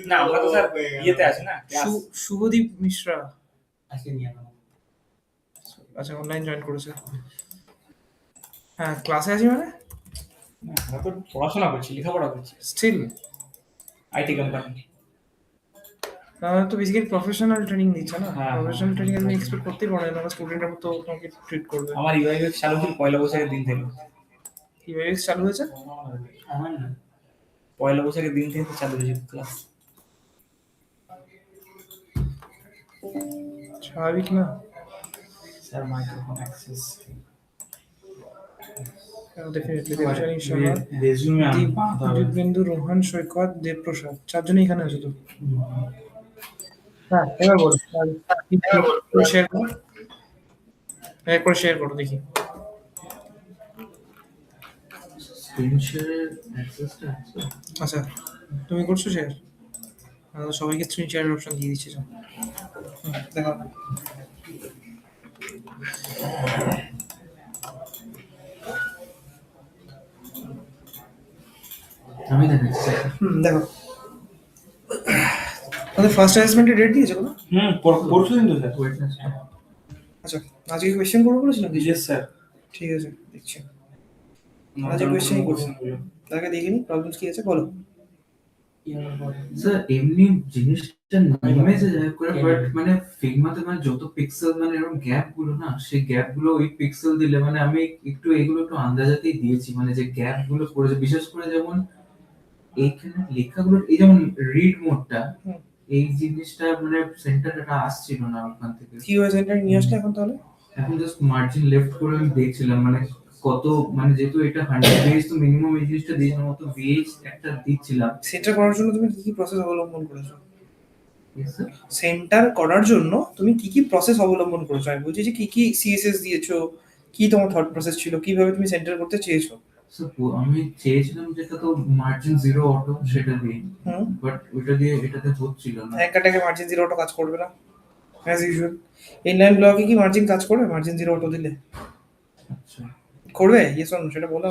না আমরা তো স্যার ইয়েতে আছি না, শুভদীপ মিশ্রা আজকে নিয়ে আনো। আচ্ছা অনলাইন জয়েন করেছে। হ্যাঁ ক্লাসে আছি মানে না আমরা তো পড়াশোনা করছি, লেখাপড়া করছি, স্টিল আইটি কোম্পানি। তো বেসিক্যালি প্রফেশনাল ট্রেনিং দিচ্ছে না, হ্যাঁ, প্রফেশনাল হ্যাঁ, ট্রেনিং হ্যাঁ। আমি এক্সপেক্ট করতেই পারি না, স্টুডেন্টের মতো তোমাকে ট্রিট করবে। আমার ইউআইএক্স চালু হয়েছিল পয়লা বৈশাখের দিন থেকে। ইউএক্স চালু হয়েছে আমার না, পয়লা বৈশাখের দিন থেকে তো চালু হয়েছে ক্লাস। স্বাভাবিক না sir microphone access definitely Debjani Saha, রেজিউমে দিব্যেন্দু, রোহান, সৈকত, দেবপ্রসাদ, চারজনই এখানে আছে তো। হ্যাঁ এবার বলো শেয়ার করো, করে শেয়ার করো দেখি। স্ক্রিন শেয়ারের অ্যাক্সেসটা আছে। আচ্ছা তুমি করছো শেয়ার? সবাইকে স্ক্রিন শেয়ারের অপশন দিয়ে দিচ্ছি। দেখো আমি দেখাচ্ছি। দেখো আমাদের ফার্স্ট অ্যাসাইনমেন্টের ডেট দিয়েছে কোনো? পরশু দিন তো স্যার ওয়েডনেসডে। আচ্ছা আজকে কোয়েশ্চেন করবো বলেছিলাম? Yes sir. ঠিক আছে দেখছি আজকে কোয়েশ্চেনই করবো। তাকে দেখিনি প্রবলেমস কি আছে বলো। স্যার এমনি জিনিসটা ইমেজে যায় করে, বাট মানে ফিগমাতে মানে যত পিক্সেল মানে এরকম গ্যাপ গুলো না, সেই গ্যাপ গুলো ওই পিক্সেল দিলে মানে আমি একটু এগুলো একটু আন্দাজাতেই দিয়েছি, মানে যে গ্যাপ গুলো পড়েছে বিশেষ করে যেমন এইখানে লেখাগুলো এই যেমন রিড মোডটা, এই জিনিসটা মানে সেন্টারটা আসছিল না ওখান থেকে। কি হয়েছে সেন্টার নিয়ে আসলে এখন? তাহলে এখন জাস্ট মার্জিন লেফট করে আমি দেখছিলাম মানে কত মানে যেহেতু এটা 100 পেজ তো মিনিমাম এই জিনিসটা দিয়ে মতো ভিএইচ একটা দিচ্ছিলাম। সেন্টার করার জন্য তুমি কি কি প্রসেস অবলম্বন করেছো? Yes, sir. সেন্টার করার জন্য তুমি কি কি প্রসেস অবলম্বন করেছো? আমি বলছি যে কি কি সিএসএস দিয়েছো, কি তোমার থট প্রসেস ছিল, কিভাবে তুমি সেন্টার করতে চেয়েছো? আমি চেয়েছিলাম যেটা তো মার্জিন জিরো অটো সেটা দিয়ে, বাট ওইটা দিয়ে এটাতে হচ্ছিল না। অ্যাঙ্কারটাকে মার্জিন জিরো অটো কাজ করবে না অ্যাজ ইউজুয়াল। ইনলাইন ব্লকে কি মার্জিন কাজ করবে মার্জিন জিরো অটো দিলে? আচ্ছা করবে ইয়েস অর নো সেটা বলো।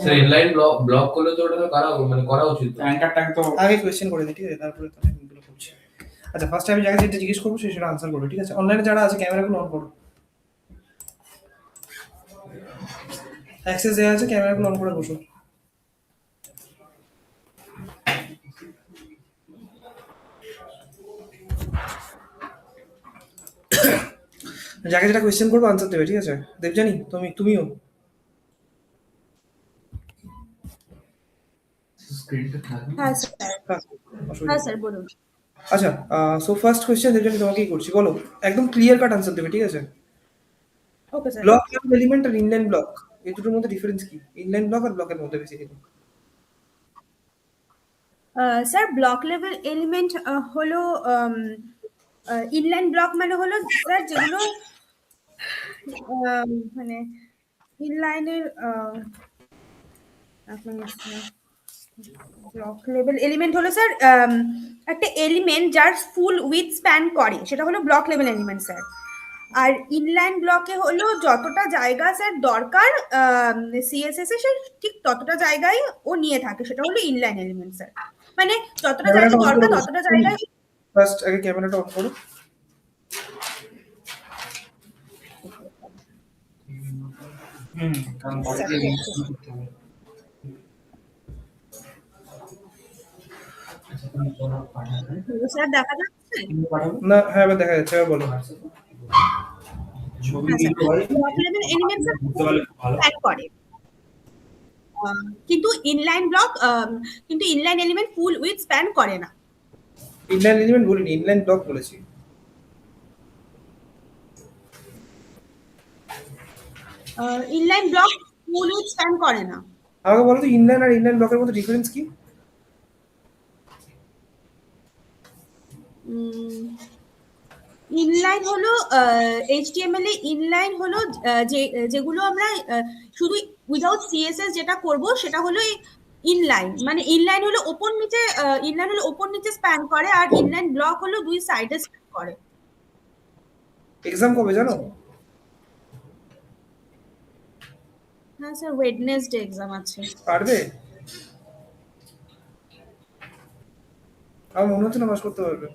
স্যার ইনলাইন ব্লক করলে তো ওটা তো করা উচিত। অ্যাঙ্কারটাকে তো আগে কোয়েশ্চেন করে দিই ঠিক আছে, তারপরে তাহলে এগুলো করছি। আচ্ছা ফার্স্টে আমি যাকে যেটা জিজ্ঞেস করবো সেটা আনসার করবে ঠিক আছে। অনলাইনে যারা আছে ক্যামেরাগুলো অন করো, অ্যাক্সেস দেওয়া আছে, ক্যামেরাগুলো অন করে বসো। যাকে যেটা কোয়েশ্চেন করবো আনসার দেবে ঠিক আছে। দেবজানি তুমিও স্ক্রিনটা থাকবে। হ্যাঁ স্যার, হ্যাঁ স্যার বলুন। আচ্ছা সো ফার্স্ট কোয়েশ্চেন দেবজানি তোমাকেই করছি, বলো একদম ক্লিয়ার কাট আনসার দেবে ঠিক আছে। Okay sir. ব্লক এলিমেন্ট আর ইনলাইন ব্লক এই দুটোর মধ্যে ডিফারেন্স কি? ইনলাইন ব্লক আর ব্লকের মধ্যে basically sir block level element হলো ইনলাইন ব্লক মানে হলো স্যার যেগুলো মানে ইনলাইনের ব্লক লেভেল এলিমেন্ট হলো স্যার একটা এলিমেন্ট যার ফুল উইথ স্প্যান করে সেটা হলো ব্লক লেভেল এলিমেন্ট স্যার। আর ইনলাইন ব্লকে হলো যতটা জায়গা স্যার দরকার সিএসএস এ ঠিক ততটা জায়গায় ও নিয়ে থাকে, সেটা হলো ইনলাইন এলিমেন্ট স্যার। মানে যতটা জায়গা দরকার ততটা জায়গায়। ফার্স্ট আগে ক্যামেরাটা অন করো। কারণ স্যার দেখা যাচ্ছে না? হ্যাঁ এবার দেখা যাচ্ছে, এবার বলো। ছবি ব্লক লেভেল এলিমেন্ট স্যার করে, কিন্তু inline element full with span করে না। ইনলাইন এলিমেন্ট বলিনি, ইনলাইন ব্লক বলেছি। Inline block full with span করে না। আমাকে বলো তো ইনলাইন আর ইনলাইন ব্লকের মধ্যে ডিফারেন্স কি? ইনলাইন হলো এইচটিএমএল এ ইনলাইন হলো যেগুলো আমরা শুধু উইদাউট সিএসএস যেটা করব সেটা হলো ইনলাইন। মানে ইনলাইন হলো ওপর নিচে স্প্যান করে, আর ইনলাইন ব্লক হলো দুই সাইডে স্প্যান করে। এক্সাম কবে জানো? হ্যাঁ স্যার ওয়েডনেসডে এক্সাম আছে। পারবে? আমার মনে হচ্ছে না পাস করতে পারবে।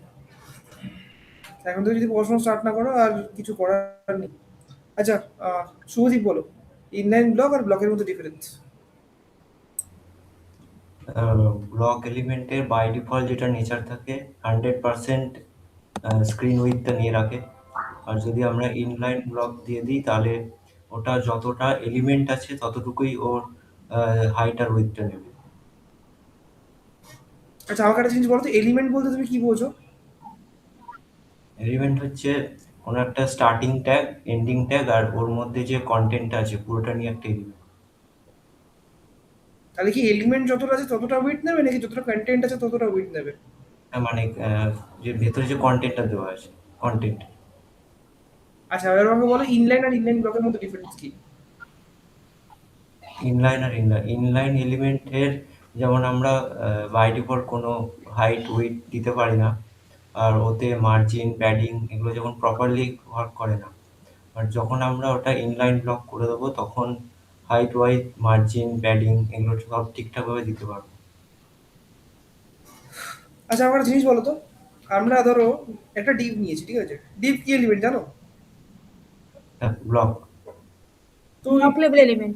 এখন থেকে যদি পড়াশোনা স্টার্ট না করো আর কিছু করার নেই। আচ্ছা, শুভদীপ বলো, ইনলাইন ব্লক আর ব্লকের মধ্যে ডিফারেন্স। ব্লক এলিমেন্টের বাই ডিফল্ট যেটা নেচার থাকে 100% স্ক্রিন উইডথটা নিয়ে রাখে, আর যদি আমরা ইনলাইন ব্লক দিয়ে দিই তাহলে ওটা যতটা এলিমেন্ট আছে ততটুকুই ওর হাইট আর উইডথটা নেবে। আচ্ছা, আমাকে একটা জিনিস বলো তো, এলিমেন্ট বলতে তুমি কি বোঝো? এলিমেন্ট হচ্ছে কোনো একটা স্টার্টিং ট্যাগ, এন্ডিং ট্যাগ, আর ওর মধ্যে যে কন্টেন্টটা আছে পুরোটা নিয়ে একটা এলিমেন্ট। তাহলে কি এলিমেন্ট যতটা আছে ততটা উইডথ নেবে, নাকি যতটা কন্টেন্ট আছে ততটা উইডথ নেবে? মানে যে ভেতরে যে কন্টেন্টটা দেওয়া আছে, কন্টেন্ট। আচ্ছা, এবার আমাকে বলো ইনলাইন আর ইনলাইন ব্লকের মধ্যে ডিফারেন্স কি? ইনলাইন আর ইনলাইন এলিমেন্টের যেমন আমরা বাই ডিফল্ট কোনো হাইট উইডথ দিতে পারি না, আর ওতে মার্জিন প্যাডিং এগুলো যখন প্রপারলি ওয়ার্ক করে না। আর যখন আমরা ওটা ইনলাইন ব্লক করে দেবো তখন হাইট ওয়াইজ মার্জিন প্যাডিং এগুলো সব ঠিকঠাকভাবে দিতে পারবো। আচ্ছা, আমার একটা জিনিস বলো তো, আমরা ধরো একটা ডিপ নিয়েছি, ঠিক আছে? ডিপ কি এলিমেন্ট জানো? ব্লক। তো ব্লক লেভেল এলিমেন্ট।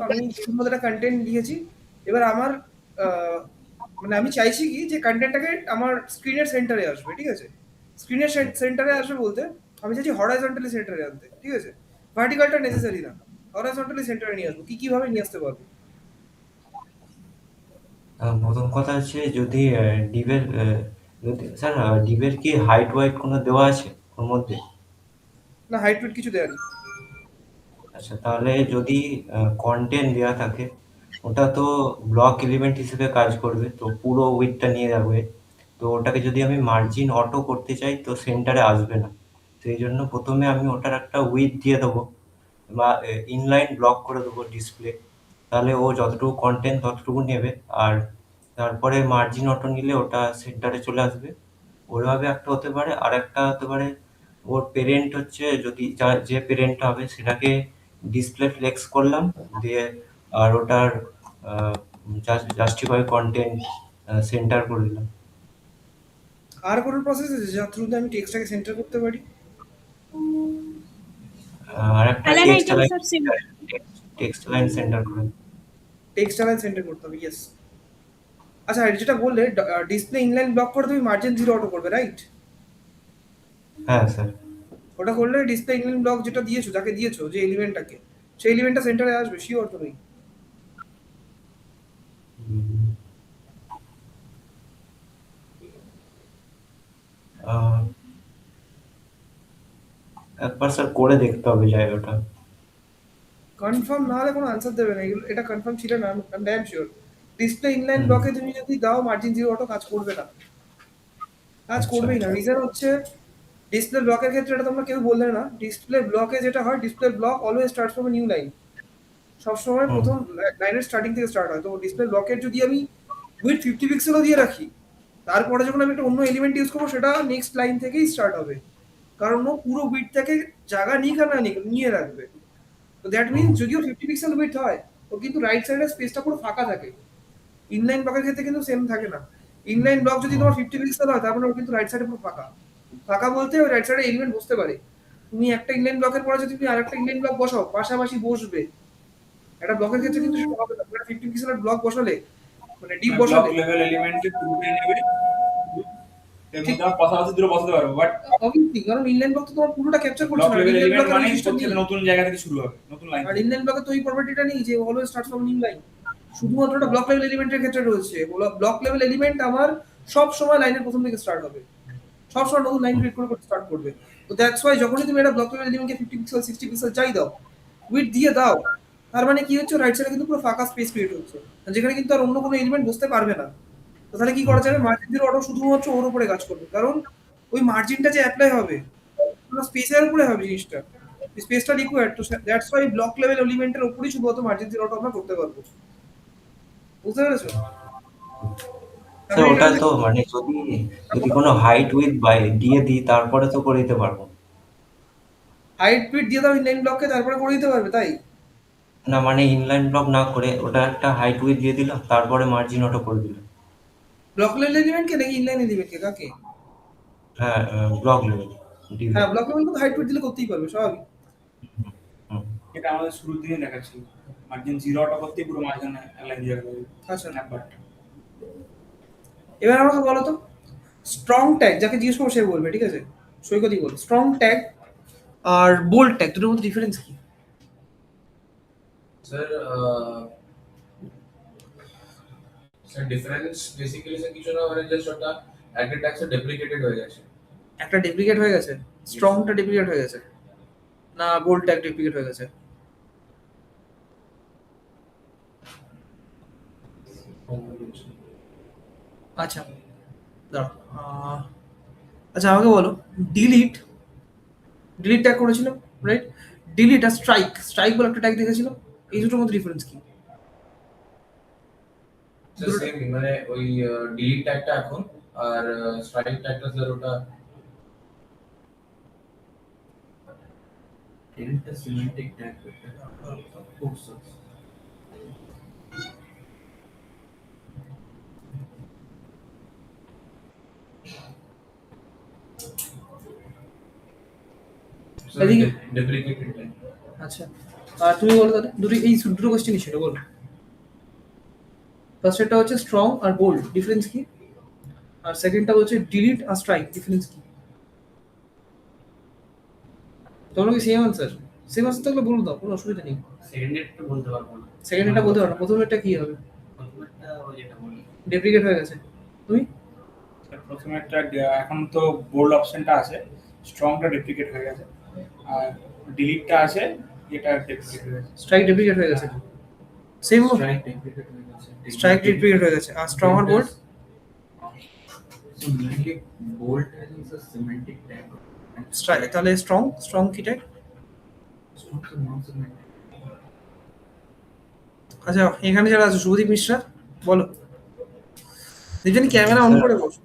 আমি ডিপের মধ্যে একটা কন্টেন্ট দিয়েছি। এবার আমার মানে আমি চাইছি কি যে কন্টেন্টটাকে আমার স্ক্রিনের সেন্টারে আসবে, ঠিক আছে? স্ক্রিনের সেন্টারে আসবে বলতে আমি চাইছি হরাইজন্টালি সেন্টারে আনতে, ঠিক আছে? ভার্টিক্যালটা নেসেসারি না, হরাইজন্টালি সেন্টারে নিয়ে আসবো। কিভাবে নিয়ে আসতে পারবো? প্রথম কথা হচ্ছে যদি ডিবের যদি স্যার ডিবের কি হাইট ওয়াইট কোনো দেওয়া আছে ওর মধ্যে? না, হাইট ওয়েট কিছু দেয়নি। আচ্ছা, তাহলে যদি কন্টেন্ট দেওয়া থাকে ওটা তো ব্লক এলিমেন্ট হিসেবে কাজ করবে, তো পুরো উইডথটা নিয়ে যাবে। তো ওটাকে যদি আমি মার্জিন অটো করতে চাই তো সেন্টারে আসবে না, তো এই জন্য প্রথমে আমি ওটার একটা উইডথ দিয়ে দেবো বা ইনলাইন ব্লক করে দেবো ডিসপ্লে, তাহলে ও যতটুকু কন্টেন্ট ততটুকু নেবে, আর তারপরে মার্জিন অটো নিলে ওটা সেন্টারে চলে আসবে। ওইভাবে একটা হতে পারে, আর একটা হতে পারে ওর পেরেন্ট হচ্ছে যদি যে পেরেন্টটা হবে সেটাকে ডিসপ্লে ফ্লেক্স করলাম দিয়ে, আর ওটার জাস্টিফাই কন্টেন্ট সেন্টার করে দিলাম। আর কোনো প্রসেস আছে যার থ্রুতে আমি টেক্সটটাকে সেন্টার করতে পারি? আর একটা Align text items line, are similar. Text line centre করে। টেক্সট লাইন সেন্টার করতে হবে, ইয়েস। আচ্ছা, আর যেটা বললে ডিসপ্লে ইনলাইন ব্লক করে তুমি মার্জিন জিরো অটো করবে, রাইট? হ্যাঁ স্যার। ওটা করলে ডিসপ্লে ইনলাইন ব্লক যেটা দিয়েছো, যাকে দিয়েছো যে এলিমেন্টটাকে, সেই এলিমেন্টটা সেন্টারে আসবে, শিওর তুমি? উম, আহ, একবার স্যার করে দেখতে হবে জায়গাটা। কনফার্ম না হলে কোনো আনসার দেবে না, এটা কনফার্ম ছিল না, আমি ড্যাম শিওর। ডিসপ্লে ইনলাইন হুম। ব্লকে তুমি যদি দাও মার্জিন জিরো অটো, কাজ করবে না, কাজ আচ্ছা, করবেই না। আচ্ছা। রিজন হচ্ছে ডিসপ্লে ব্লকের ক্ষেত্রে এটা তোমরা কেউ বললে না, ডিসপ্লে ব্লকে যেটা হয়, display block always start from new line, সবসময় হুম। প্রথম লাইনের স্টার্টিং থেকে স্টার্ট হয়। তো ডিসপ্লে ব্লকের যদি আমি উইথ 50 পিক্সেলও দিয়ে রাখি, তারপরে যখন আমি একটা অন্য এলিমেন্ট ইউজ করবো সেটা নেক্সট লাইন থেকেই স্টার্ট হবে, কারণ ও পুরো উইডথটাকে জায়গা নিক আর না নিক নিয়ে রাখবে। তো দ্যাট মিনস যদিও 50 পিক্সেল উইডথ হয়, তো কিন্তু রাইট সাইডের স্পেসটা পুরো ফাঁকা থাকে। ইনলাইন ব্লকের ক্ষেত্রে কিন্তু সেম থাকে না। ইনলাইন ব্লক যদি তোমার 50 পিক্সেল হয়, তারপরে ও কিন্তু রাইট সাইডে পুরো ফাঁকা। ফাঁকা বলতে ওই রাইট সাইডে এলিমেন্ট বসতে পারে। তুমি একটা ইনলাইন ব্লকের পরে যদি তুমি আরেকটা ইনলাইন ব্লক বসাও, পাশাপাশি বসবে। একটা ব্লকের ক্ষেত্রে কিন্তু সেটা হবে না। 50 পিক্সেলের ব্লক বসালে, মানে ডিপ ব্লক বসালে, লেভেল এলিমেন্টে পুরোটাই নেবে, এর ঠিক মধ্যে আমার পাশাপাশি দুটো বসাতে পারবো, বাট অবভিয়াসলি, কারণ ইনলাইন ব্লক তো তোমার পুরোটা ক্যাপচার করছে ব্লক না। লেভেল ইনলাইন এলিমেন্ট ব্লকের মানে রেজিস্টার প্রত্যেকটা নেই। নতুন জায়গা থেকে শুরু হবে, নতুন লাইন আর থেকে। ইনলাইন ব্লকে তো এই প্রপার্টিটা নেই যে always start from new line. শুধুমাত্র একটা ব্লক লেভেল এলিমেন্টের ক্ষেত্রে রয়েছে। ব্লক লেভেল এলিমেন্ট আমার সব সময় লাইনের প্রথম থেকে স্টার্ট হবে, সব সময় নতুন লাইন ক্রিয়েট করে স্টার্ট করবে। তো দ্যাটস ওয়াই যখনই তুমি একটা ব্লক লেভেল এলিমেন্টকে 50 পিক্সেল 60 পিক্সেল চাই দাও, উইথ দিয়ে দাও, তার মানে কি হচ্ছে, রাইট সাইডে কিন্তু পুরো ফাঁকা স্পেস ক্রিয়েট হচ্ছে, যেখানে কিন্তু আর অন্য কোনো এলিমেন্ট বসতে পারবে না। তো তাহলে কি করা যাবে, মার্জিন জিরো অটো শুধুমাত্র ওর উপরে কাজ করবে, কারণ ওই মার্জিনটা যে অ্যাপ্লাই হবে পুরো স্পেসের উপরে হবে জিনিসটা, স্পেসটা রিকোয়ার্ড। তো দ্যাটস ওয়াই ব্লক লেভেল এলিমেন্টের উপরেই শুধুমাত্র মার্জিন জিরো অটো আমরা করতে পারবো। বুঝতে পেরেছো? তার স্যার মানে ওটা এটা তো মানে যদি যদি কোনো হাইট উইথ বাই দিয়ে দিই তারপরে তো করে দিতে পারবো। হাইট ফিট দিয়ে দাও ইনলাইন ব্লককে, তারপরে করে দিতে পারবে, তাই? না মানে ইনলাইন ব্লক না করে ওটা একটা হাইট উইথ দিয়ে দিলাম তারপরে মার্জিন অটো করে দিলাম। ব্লক লেভেল এলিমেন্টকে নাকি ইনলাইন এলিমেন্টকে, কাকে? হ্যাঁ, ব্লক লেভেল ডিভি। হ্যাঁ, ব্লক লেভেল তো হাইট দিলে করতেই পারবে, স্বাভাবিক। এটা আমাদের শুরুর দিনে দেখাচ্ছিল, মার্জিন 0 অটো করতেই পুরো মাঝখানে অ্যালাইন দিয়ে গেল আচ্ছা, নাম্বারটা। এবার আমাকে বলো তো, স্ট্রং ট্যাগ যাকে জিজ্ঞেস করবো সে বলবে, ঠিক আছে? সৈকতই বল, স্ট্রং ট্যাগ আর বোল্ড ট্যাগ দুটোর মধ্যে ডিফারেন্স কি? Sir sir difference basically sir কিছু না, মানে জাস্ট ওটা একটা ট্যাক্সে ডেপ্রিকেটেড হয়ে গেছে। একটা ডুপ্লিকেট হয়ে গেছে, স্ট্রংটা ডুপ্লিকেট হয়ে গেছে, না বোল্ড ট্যাগ ডুপ্লিকেট হয়ে গেছে? আচ্ছা দাঁড়াও, আচ্ছা আমাকে বলো, ডিলিট ডিলিট ট্যাগ করেছিল, রাইট? ডিলিট আর স্ট্রাইক, স্ট্রাইক বলে একটা ট্যাগ দেখেছিল, এই দুটোর মধ্যে ডিফারেন্স কি? স্যার সেম, মানে ওই ডিলিট ট্যাগটা এখন, আর স্ট্রাইক ট্যাগটা স্যার ওটা delete the semantic tag vector. Oh, sorry. Sir এদিকে। ডেপ্রিকেটেড ট্যাগ। আচ্ছা, আর তুমি বলো তাহলে, দুটো কোশ্চেনই ছিল, বলো। ফার্স্টটা হচ্ছে স্ট্রং আর বোল্ড, ডিফারেন্স কি? আর সেকেন্ডটা হচ্ছে ডিলিট আর স্ট্রাইক, ডিফারেন্স কি? তোমরা কি সেম আনসার? সেম আনসার থাকলে বলে দাও, কোনো অসুবিধা নেই। সেকেন্ডেরটা বলতে পারবো না। সেকেন্ডটা বলতে পারো না, প্রথমেরটা কি হবে? প্রথমেরটা ওই যেটা বললি। ডুপ্লিকেট হয়ে গেছে। তুমি? প্রথমে একটা এখন তো বোল্ড অপশনটা আছে, স্ট্রংটা ডুপ্লিকেট হয়ে গেছে, আর ডিলিটটা আছে, এটা ডুপ্লিকেট হয়ে গেছে। স্ট্রাইক ডুপ্লিকেট হয়ে গেছে, সেম Strike duplicate হয়ে গেছে। স্ট্রাইক ডুপ্লিকেট হয়ে গেছে, আর স্ট্রং আর bold? So mainly bold tag is a semantic tag. And strike তাহলে স্ট্রং কি ট্যাগ? strong is non-semantic. আচ্ছা, এখানে যারা আছে, শুভদীপ মিশ্রা, বলো। দেখছেন ক্যামেরা অন করে বসো।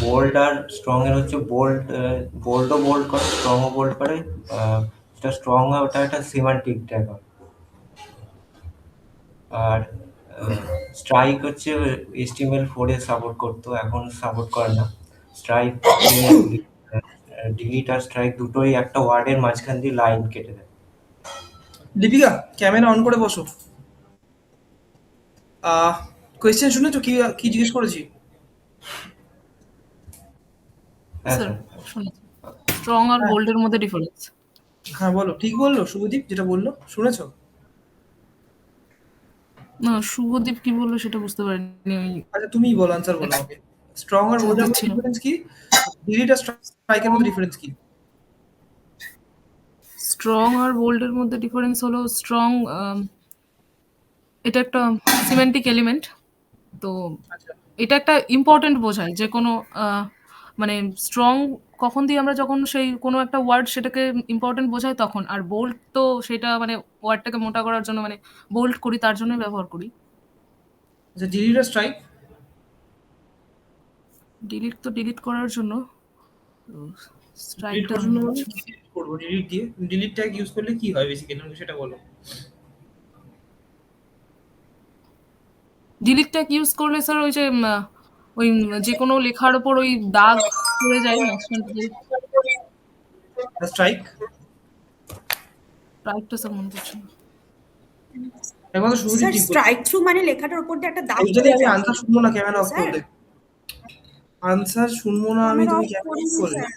বোল্ড আর স্ট্রং এর হচ্ছে বোল্ডও বোল্ড করে, স্ট্রংও বোল্ড করে। যেটা স্ট্রং হয় ওটা একটা সিমান্টিক ট্যাগ হয়। আর স্ট্রাইক হচ্ছে HTML4 এ সাপোর্ট করতো, এখন সাপোর্ট করে না। স্ট্রাইক ডিলিট আর স্ট্রাইক দুটোই একটা ওয়ার্ডের মাঝখান দিয়ে লাইন কেটে দেয়। দীপিকা, ক্যামেরা অন করে বসো। কোয়েশ্চেন শুনেছো কি কি জিজ্ঞেস করেছি? হ্যাঁ স্যার স্যার। শুনেছি, স্ট্রং আর হ্যাঁ। বোল্ডের মধ্যে ডিফারেন্স। হ্যাঁ বলো, ঠিক বললো শুভদীপ যেটা বললো, শুনেছো? না, শুভদীপ কি বললো সেটা বুঝতে পারিনি আমি। আচ্ছা তুমিই বলো, আনসার বলো আমাকে। স্ট্রং আর বোল্ডের মধ্যে ছিল। ডিফারেন্স কি? ডিলিট আর স্ট্রাইকের মধ্যে ডিফারেন্স কি? স্ট্রং আর বোল্ডের মধ্যে ডিফারেন্স হলো স্ট্রং এটা একটা সিমেন্টিক এলিমেন্ট, তো আচ্ছা, এটা একটা ইম্পর্টেন্ট বোঝায় যে কোনো মানে স্ট্রং কখন দিয়ে আমরা যখন সেই কোনো একটা ওয়ার্ড সেটাকে ইম্পর্টেন্ট বোঝায় তখন, আর বোল্ড তো সেটা মানে ওয়ার্ডটাকে মোটা করার জন্য মানে বোল্ড করি তার জন্যই ব্যবহার করি। আচ্ছা ডিলিট আর স্ট্রাইক? ডিলিট তো ডিলিট করার জন্য, ডিলিট স্ট্রাইকটা করার জন্য মানে কি delete করবো? ডিলিট দিয়ে ডিলিট ট্যাগ ইউজ করলে কি হয় বেসিক্যালি, আমাকে সেটা বলো। ডিলিট ট্যাগ ইউজ করলে স্যার ওই যে ওই যে কোনো লেখার ওপর ওই দাগ পড়ে যায় মাঝখান থেকে, আর স্ট্রাইক? রাইটটা স্যার মনে করছি না। এখন তো শুভদীপ স্যার ঠিক বলছে। স্ট্রাইক থ্রু মানে লেখাটার উপর দিয়ে একটা দাগ এই জন্য পড়ে আমি যায়। আনসার শুনবো না, ক্যামেরা অফ স্যার, করলে। আনসার শুনবো না আমি, ক্যামেরা তুমি অফ ক্যামেরা করিনি অফ করলে। স্যার।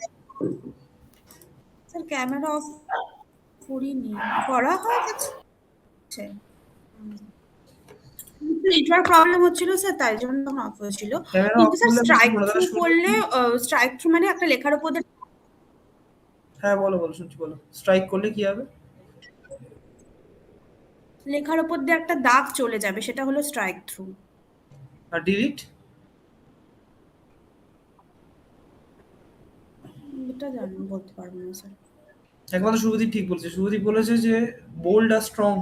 স্যার ক্যামেরা অফ করিনি, করা হয়ে গেছে। নেটওয়ার্ক প্রবলেম হচ্ছিল স্যার, তাই জন্য তখন অফ হয়েছিল। ক্যামেরা কিন্তু অফ স্যার করলে স্ট্রাইক শুনবো না, থ্রু তাহলে শুনবো। করলে স্ট্রাইক থ্রু মানে একটা লেখার উপর দিয়ে, হ্যাঁ বলো বলো, শুনছি বলো। স্ট্রাইক করলে কি হবে? লেখার উপর দিয়ে একটা দাগ চলে যাবে, সেটা হলো স্ট্রাইক থ্রু। আর ডিলিট? এটা জানি বলতে পারবো না স্যার। একমাত্র শুভদীপ ঠিক বলছে। শুভদীপ বলেছে যে বোল্ড আর স্ট্রং,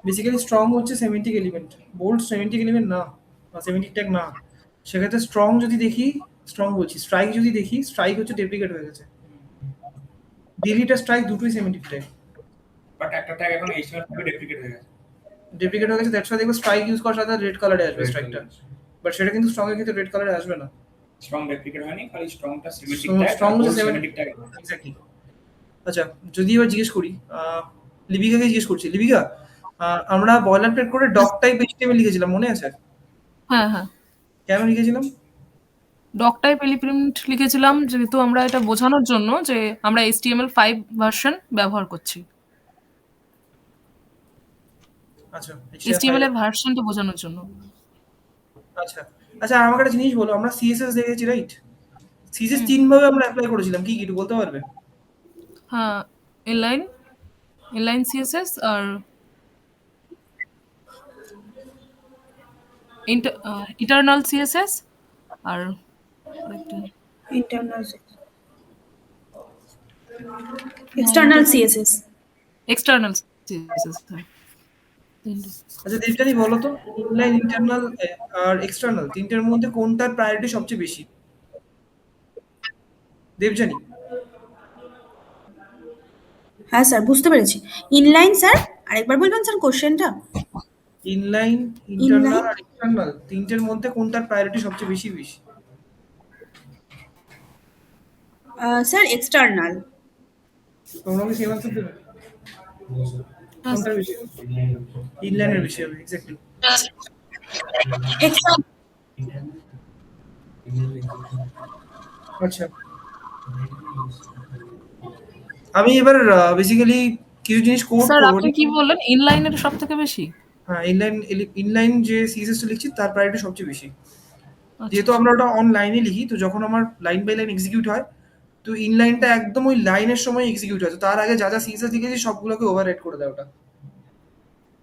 বেসিক্যালি স্ট্রং হচ্ছে semantic element, bold semantic element না, বা সেমেন্টিক ট্যাগ না। সেক্ষেত্রে স্ট্রং যদি দেখি, স্ট্রং বলছি, স্ট্রাইক যদি দেখি, স্ট্রাইক হচ্ছে ডেপ্লিকেট হয়ে গেছে। ডিলিট আর স্ট্রাইক দুটোই সেমেন্টিক ট্যাগ। বাট একটা ট্যাগ এখন HTML5 এ ডুপ্লিকেট হয়ে গেছে। ডেপ্রিকেট হয়ে গেছে, দ্যাটস ওয়াই দেখো স্ট্রাইক ইউজ করার সাথে রেড কালারে আসবে স্ট্রাইকটা, বাট সেটা কিন্তু স্ট্রং এর ক্ষেত্রে রেড কালারে আসবে না। স্ট্রং ডেপ্রিকেট হয়নি, খালি স্ট্রংটা সিমেট্রিক Strong- ট্যাগ, strong হচ্ছে সিমেট্রিক ট্যাগ। এক্স্যাক্টলি। আচ্ছা, যদি এবার জিজ্ঞেস করি লিবিকাকে জিজ্ঞেস করছি, লিবিকা আমরা বয়লার প্লেট করে ডক টাইপ এইচটিএমএল লিখেছিলাম, মনে আছে? হ্যাঁ হ্যাঁ, কেন লিখেছিলাম? ডক টাইপ এলিমেন্ট লিখেছিলাম যেহেতু আমরা এটা বোঝানোর জন্য যে আমরা HTML5 ভার্সন ব্যবহার করছি, আচ্ছা, HTML এর ভার্সনটা বোঝানোর জন্য। আচ্ছা আচ্ছা, আমাকে একটা জিনিস বলো, আমরা সিএসএস দেখেছি রাইট? সিএসএস হুম। 3 ভাবে আমরা অ্যাপ্লাই করেছিলাম, কি কি একটু বলতে পারবে? হ্যাঁ, ইনলাইন সিএসএস আর ইন্টারনাল সিএসএস আর আরেকটা internal external CSS. External CSS. আচ্ছা দেবজানি বলো তো, ইনলাইন, ইন্টারনাল আর এক্সটার্নাল তিনটের মধ্যে কোনটার প্রায়োরিটি সবচেয়ে বেশি? দেবজানি? হ্যাঁ স্যার, বুঝতে পেরেছি। ইনলাইন স্যার, আরেকবার বলবেন স্যার কোশ্চেনটা? ইনলাইন, ইন্টারনাল আর এক্সটার্নাল তিনটের মধ্যে কোনটার প্রায়োরিটি সবচেয়ে বেশি বেশি? Sir external. তোমরা কি সেম আনসার দেবে? কোনটার বেশি? ইনলাইনের বেশি হবে, এক্স্যাক্টলি। আচ্ছা, আমি এবার বেসিক্যালি কিছু জিনিস কোড স্যার করব। আপনি কি বললেন, ইনলাইনের সব থেকে বেশি? হ্যাঁ, ইনলাইন যে সিএসএসটা লিখছি তার প্রায়োরিটি সবচেয়ে বেশি, আচ্ছা, যেহেতু আমরা ওটা অনলাইনে লিখি, তো যখন আমার লাইন বাই লাইন এক্সিকিউট হয়, তো ইনলাইনটা একদম ওই লাইনের সময় এক্সিকিউট হয়, তো তার আগে যা যা সিএসএস লিখেছি সবগুলোকে ওভাররাইট করে দেয় ওটা।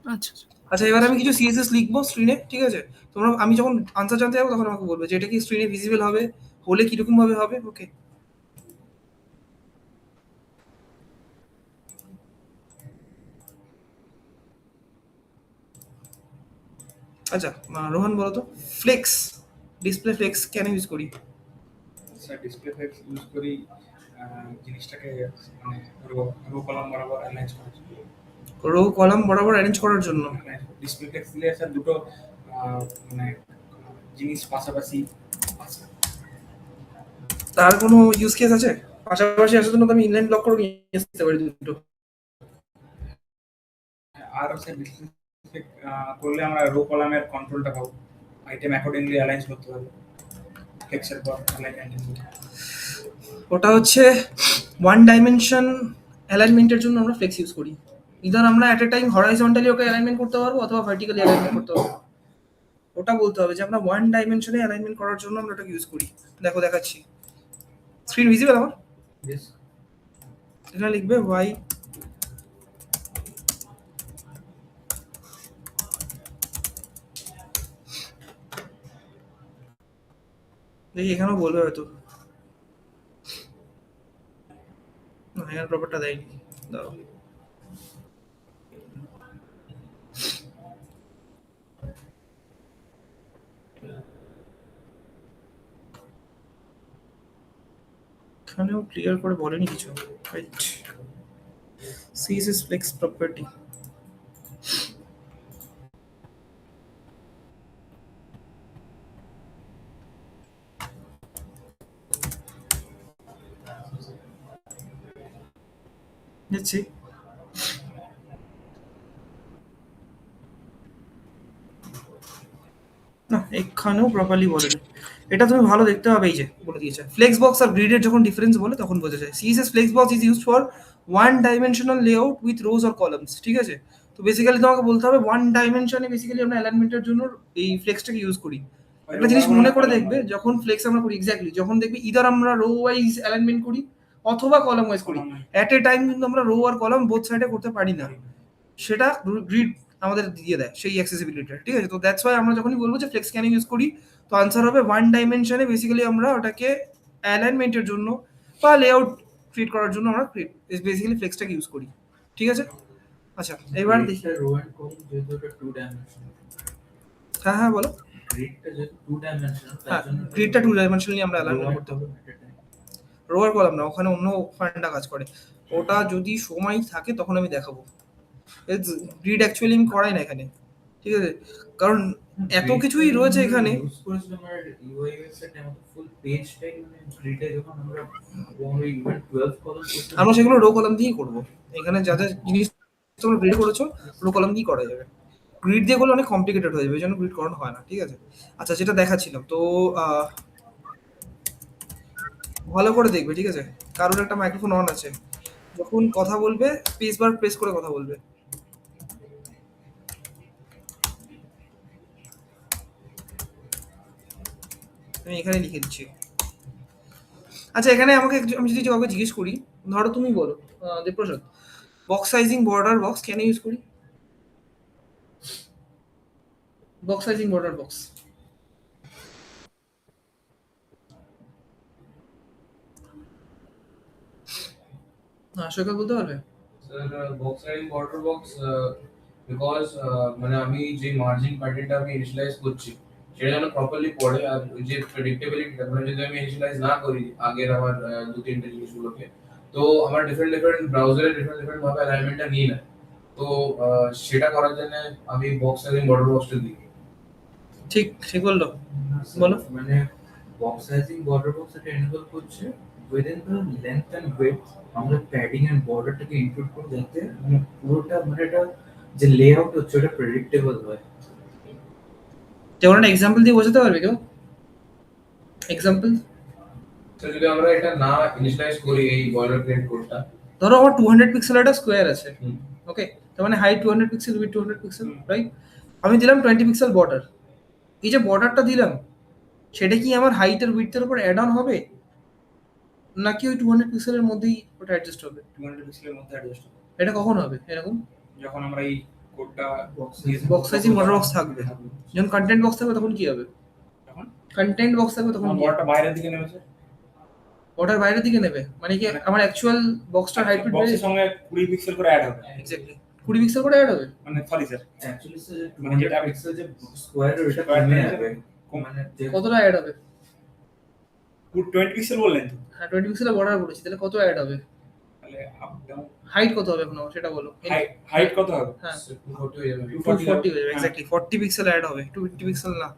আচ্ছা আচ্ছা, এবার আমি কিছু সিএসএস লিখবো স্ক্রিনে, ঠিক আছে? তোমরা, আমি যখন আনসার জানতে যাবো তখন আমাকে বলবে যে এটা কি স্ক্রিনে ভিজিবল হবে, হলে কিরকম ভাবে হবে, ওকে? আচ্ছা, রোহন বলো তো, ফ্লেক্স, ডিসপ্লে ফ্লেক্স কেন ইউজ করি? স্যার ডিসপ্লে ফ্লেক্স ইউজ করি জিনিসটাকে মানে রো কলাম বরাবর অ্যালাইন করার জন্য। রো কলাম বরাবর অ্যারেঞ্জ করার জন্য। ডিসপ্লে ফ্লেক্স দিলে স্যার দুটো মানে জিনিস পাশাপাশি আছে। তার কোনো ইউজ কেস আছে? পাশাপাশি আসার জন্য তো আমি ইনলাইন ব্লক করে নিয়ে আসতে পারি দুটো। আর স্যার ডিসপ্লে করলে আমরা রো কলামের কন্ট্রোলটা পাবো, আইটেম অ্যাকর্ডিংলি অ্যালাইন করতে পারবো ফ্লেক্সের পর অ্যালাইনমেন্ট। ওটা হচ্ছে ওয়ান ডাইমেনশন অ্যালাইনমেন্টের জন্য আমরা ফ্লেক্স ইউজ করি। ইদার আমরা at a time horizontally okay alignment করতে পারবো অথবা ভার্টিক্যালি অ্যালাইনমেন্ট করতে পারবো। ওটা বলতে হবে যে আমরা ওয়ান ডাইমেনশনে অ্যালাইনমেন্ট করার জন্য আমরা ওটা ইউজ করি। দেখো দেখাচ্ছি, স্ক্রিন ভিজিবল আমার? Yes. এখানে লিখবে ওয়াই দেখি, এখানেও বলবে হয়তো, না এখানে প্রপারটা দেয়নি, দাঁড়াও। এখানেও ক্লিয়ার করে বলেনি কিছু, রাইট? CSS flex property, দেখছি না, এখানেও প্রপারলি বলেনি। এটা তুমি ভালো দেখতে হবে, এই যে বলে দিয়েছে ফ্লেক্স বক্স আর গ্রিডের যখন ডিফারেন্স বলে তখন বোঝা যায়। CSS flex box is used for one dimensional layout with rows or columns, ঠিক আছে? তো বেসিক্যালি তোমাকে বলতে হবে ওয়ান ডাইমেনশনে বেসিক্যালি আমরা অ্যালাইনমেন্টের জন্য এই ফ্লেক্সটাকে ইউজ করি। একটা জিনিস মনে করে দেখবে, যখন ফ্লেক্স আমরা করি এক্স্যাক্টলি, যখন দেখবে ইদার আমরা রো ওয়াইজ অ্যালাইনমেন্ট করি অথবা কলাম ওয়াইজ করি, অ্যাট এ টাইম কিন্তু আমরা রো আর কলাম বোথ সাইডে করতে পারি না, সেটা গ্রিড আমাদের দিয়ে দেয় সেই অ্যাক্সেসিবিলিটিটা, ঠিক আছে? তো দ্যাটস ওয়াই আমরা যখনই বলবো যে ফ্লেক্স কেন ইউজ করি, তো আনসার হবে ওয়ান ডাইমেনশনে বেসিক্যালি আমরা ওটাকে অ্যালাইনমেন্টের জন্য বা লেআউট ক্রিয়েট করার জন্য আমরা বেসিক্যালি ফ্লেক্সটাকে ইউজ করি, ঠিক আছে? আচ্ছা, এবার দেখি। রো এন্ড কলাম যেহেতু এটা টু ডাইমেনশনাল, হ্যাঁ হ্যাঁ বলো। গ্রিডটা যেহেতু টু ডাইমেনশনাল, তার হ্যাঁ, জন্য গ্রিডটা টু ডাইমেনশনালি আমরা অ্যালাইনমেন্ট করতে হবে। রো আর কলাম না, ওখানে অন্য ফান্ডা কাজ করে, ওটা যদি সময় থাকে তখন আমি দেখাবো। গ্রিড অ্যাকচুয়ালি আমি করাই না এখানে, ঠিক আছে, কারণ এত কিছুই রয়েছে এখানে। ইউজ করেছিলাম আর ইউআই ওয়েবসাইটে আমাদের ফুল পেজটাই মানে গ্রিডে যখন আমরা ওই ইভেন 12 কলাম করতে আমরা সেগুলো রো কলাম দিয়েই করবো। এখানে যা যা জিনিস তোমরা গ্রিড করেছো রো কলাম দিয়ে করা যাবে। গ্রিড দিয়ে করলে অনেক কমপ্লিকেটেড হয়ে যাবে, এই জন্য গ্রিড করানো হয় না। ঠিক আছে, আচ্ছা যেটা দেখাচ্ছিলাম তো ভালো করে দেখবে। ঠিক আছে, কারোর একটা মাইক্রোফোন অন আছে, যখন কথা বলবে স্পেস বার প্রেস করে কথা বলবে। আমি এখানে লিখে দিচ্ছি। আচ্ছা এখানে আমাকে আমি যদি কাউকে জিজ্ঞেস করি, ধরো তুমি বলো Debprasad, box sizing border box কেন ইউজ করি? বক্স সাইজিং বর্ডার বক্স সৈকত বলতে পারবে? Sir box size border box because মানে আমি যে মার্জিন প্যাটার্নটা আমি ইনিশিয়ালাইজ করছি সেটা যেন প্রপারলি পড়ে, আর ওই যে প্রেডিক্টেবিলিটি মানে যদি আমি ইনিশিয়ালাইজ না করি আগের আমার দু তিনটে জিনিসগুলোকে, তো আমার ডিফারেন্ট ডিফারেন্ট ব্রাউজারে ডিফারেন্ট ডিফারেন্ট ভাবে অ্যালাইনমেন্টটা নিয়ে নেয়। তো সেটা করার জন্য আমি বক্স সাইজিং বর্ডার বক্সটা দিই। ঠিক ঠিক বললো, বলো। মানে বক্স সাইজিং বর্ডার বক্স এটা এনেবল করছে within the length and width আমরা প্যাডিং এন্ড বর্ডারটাকে ইনক্লুড করে, যাতে মানে পুরোটা মানে এটা যে লেআউট হচ্ছে ওটা প্রেডিক্টেবল হয়। যেমন একটা এক্সাম্পল দিয়ে বোঝাতে পারবে কেউ? এক্সাম্পল তো যদি আমরা এটা না ইনিশিয়ালাইজ করি এই বয়লার প্লেট কোডটা, ধরো আমার 200 পিক্সেল একটা স্কোয়ার আছে, হুম। ওকে, তার মানে height 200 pixel with 200 pixel, right? আমি দিলাম 20 পিক্সেল বর্ডার। এই যে বর্ডারটা দিলাম সেটা কি আমার হাইট আর উইডথের উপর অ্যাড অন হবে, নাকি ওই 200 পিক্সেলের মধ্যেই ওটা অ্যাডজাস্ট হবে? 200 পিক্সেলের মধ্যে অ্যাডজাস্ট হবে। এটা কখন হবে এরকম? যখন আমরা এই কোডটা বক্স সাইজিং বর্ডার বক্স থাকবে, যখন কন্টেন্ট বক্স থাকবে তখন কি হবে? তখন কন্টেন্ট বক্স থাকবে তখন বর্ডারটা বাইরের দিকে নেমেছে, বর্ডার বাইরের দিকে নেবে, মানে কি আমার অ্যাকচুয়াল বক্সটার হাইট বেড়ে বক্সের সঙ্গে 20 পিক্সেল করে অ্যাড হবে। এক্স্যাক্টলি 20 পিক্সেল করে অ্যাড হবে। মানে সরি স্যার, অ্যাকচুয়ালি স্যার মানে যেটা 200 পিক্সেল যে স্কোয়ার ওটা Square কমে টা যাবে, মানে যে কতটা অ্যাড হবে? 20 পিক্সেল বললেন তো, হ্যাঁ 20 পিক্সেলের বর্ডার বলেছি, তাহলে কত অ্যাড হবে? তাহলে আপ ডাউন হাইট কত হবে এখন সেটা বলো। হাইট কত হবে? হ্যাঁ 240 হয়ে যাবে। 240 হয়ে যাবে, এক্স্যাক্টলি 40 পিক্সেল অ্যাড হবে, 20 পিক্সেল না।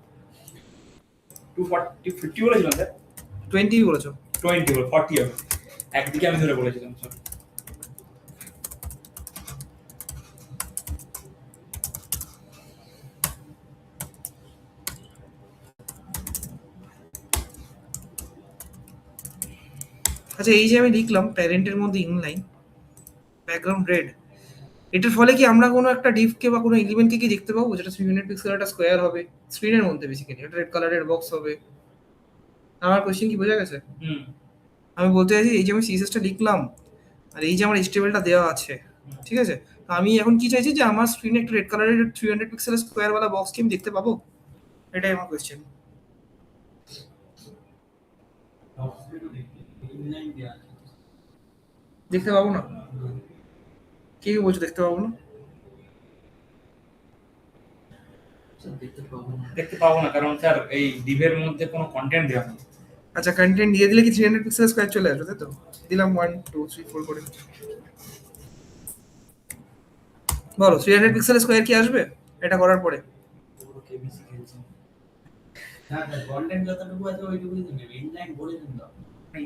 240 50 বলেছিলাম স্যার, 20 বলেছো। 20 বল 40 হবে, একদিকে আমি ধরে বলেছিলাম স্যার। আচ্ছা এই যে আমি লিখলাম প্যারেন্টের মধ্যে ইনলাইন ব্যাকগ্রাউন্ড রেড, এটার ফলে কি আমরা কোনো একটা ডিভকে বা কোনো এলিমেন্টকে কি দেখতে পাবো যেটা 300 পিক্সেল একটা স্কোয়ার হবে স্ক্রিনের মধ্যে? বেসিক্যালি এটা রেড কালারের বক্স হবে। আমার কোশ্চেন কি বোঝা গেছে? আমি বলতে চাইছি এই যে আমি সিএসএসটা লিখলাম আর এই যে আমার এইচটিএমএলটা দেওয়া আছে, ঠিক আছে, তো আমি এখন কি চাইছি যে আমার স্ক্রিনে একটা রেড কালারের 300 পিক্সেল স্কোয়ার ওয়ালা বক্স কি আমি দেখতে পাবো? এটাই আমার কোশ্চেন। দেখতে পাবো না? কে কে বলছো দেখতে পাবো না? দেখতে পাবো না কারণ স্যার এই ডিভের মধ্যে কোনো কন্টেন্ট দেওয়া নেই। আচ্ছা কন্টেন্ট দিয়ে দিলে কি 300 পিক্সেল স্কোয়ার চলে আসবে, তাই তো? দিলাম 1 2 3 4 করে, বলো 300 পিক্সেল স্কোয়ার কি আসবে এটা করার পরে? কেবিসি খেলছে হ্যাঁ কন্টেন্ট যতটুকু আছে ওইটুকুই নেবে, ইনলাইন বলে দিন দাও।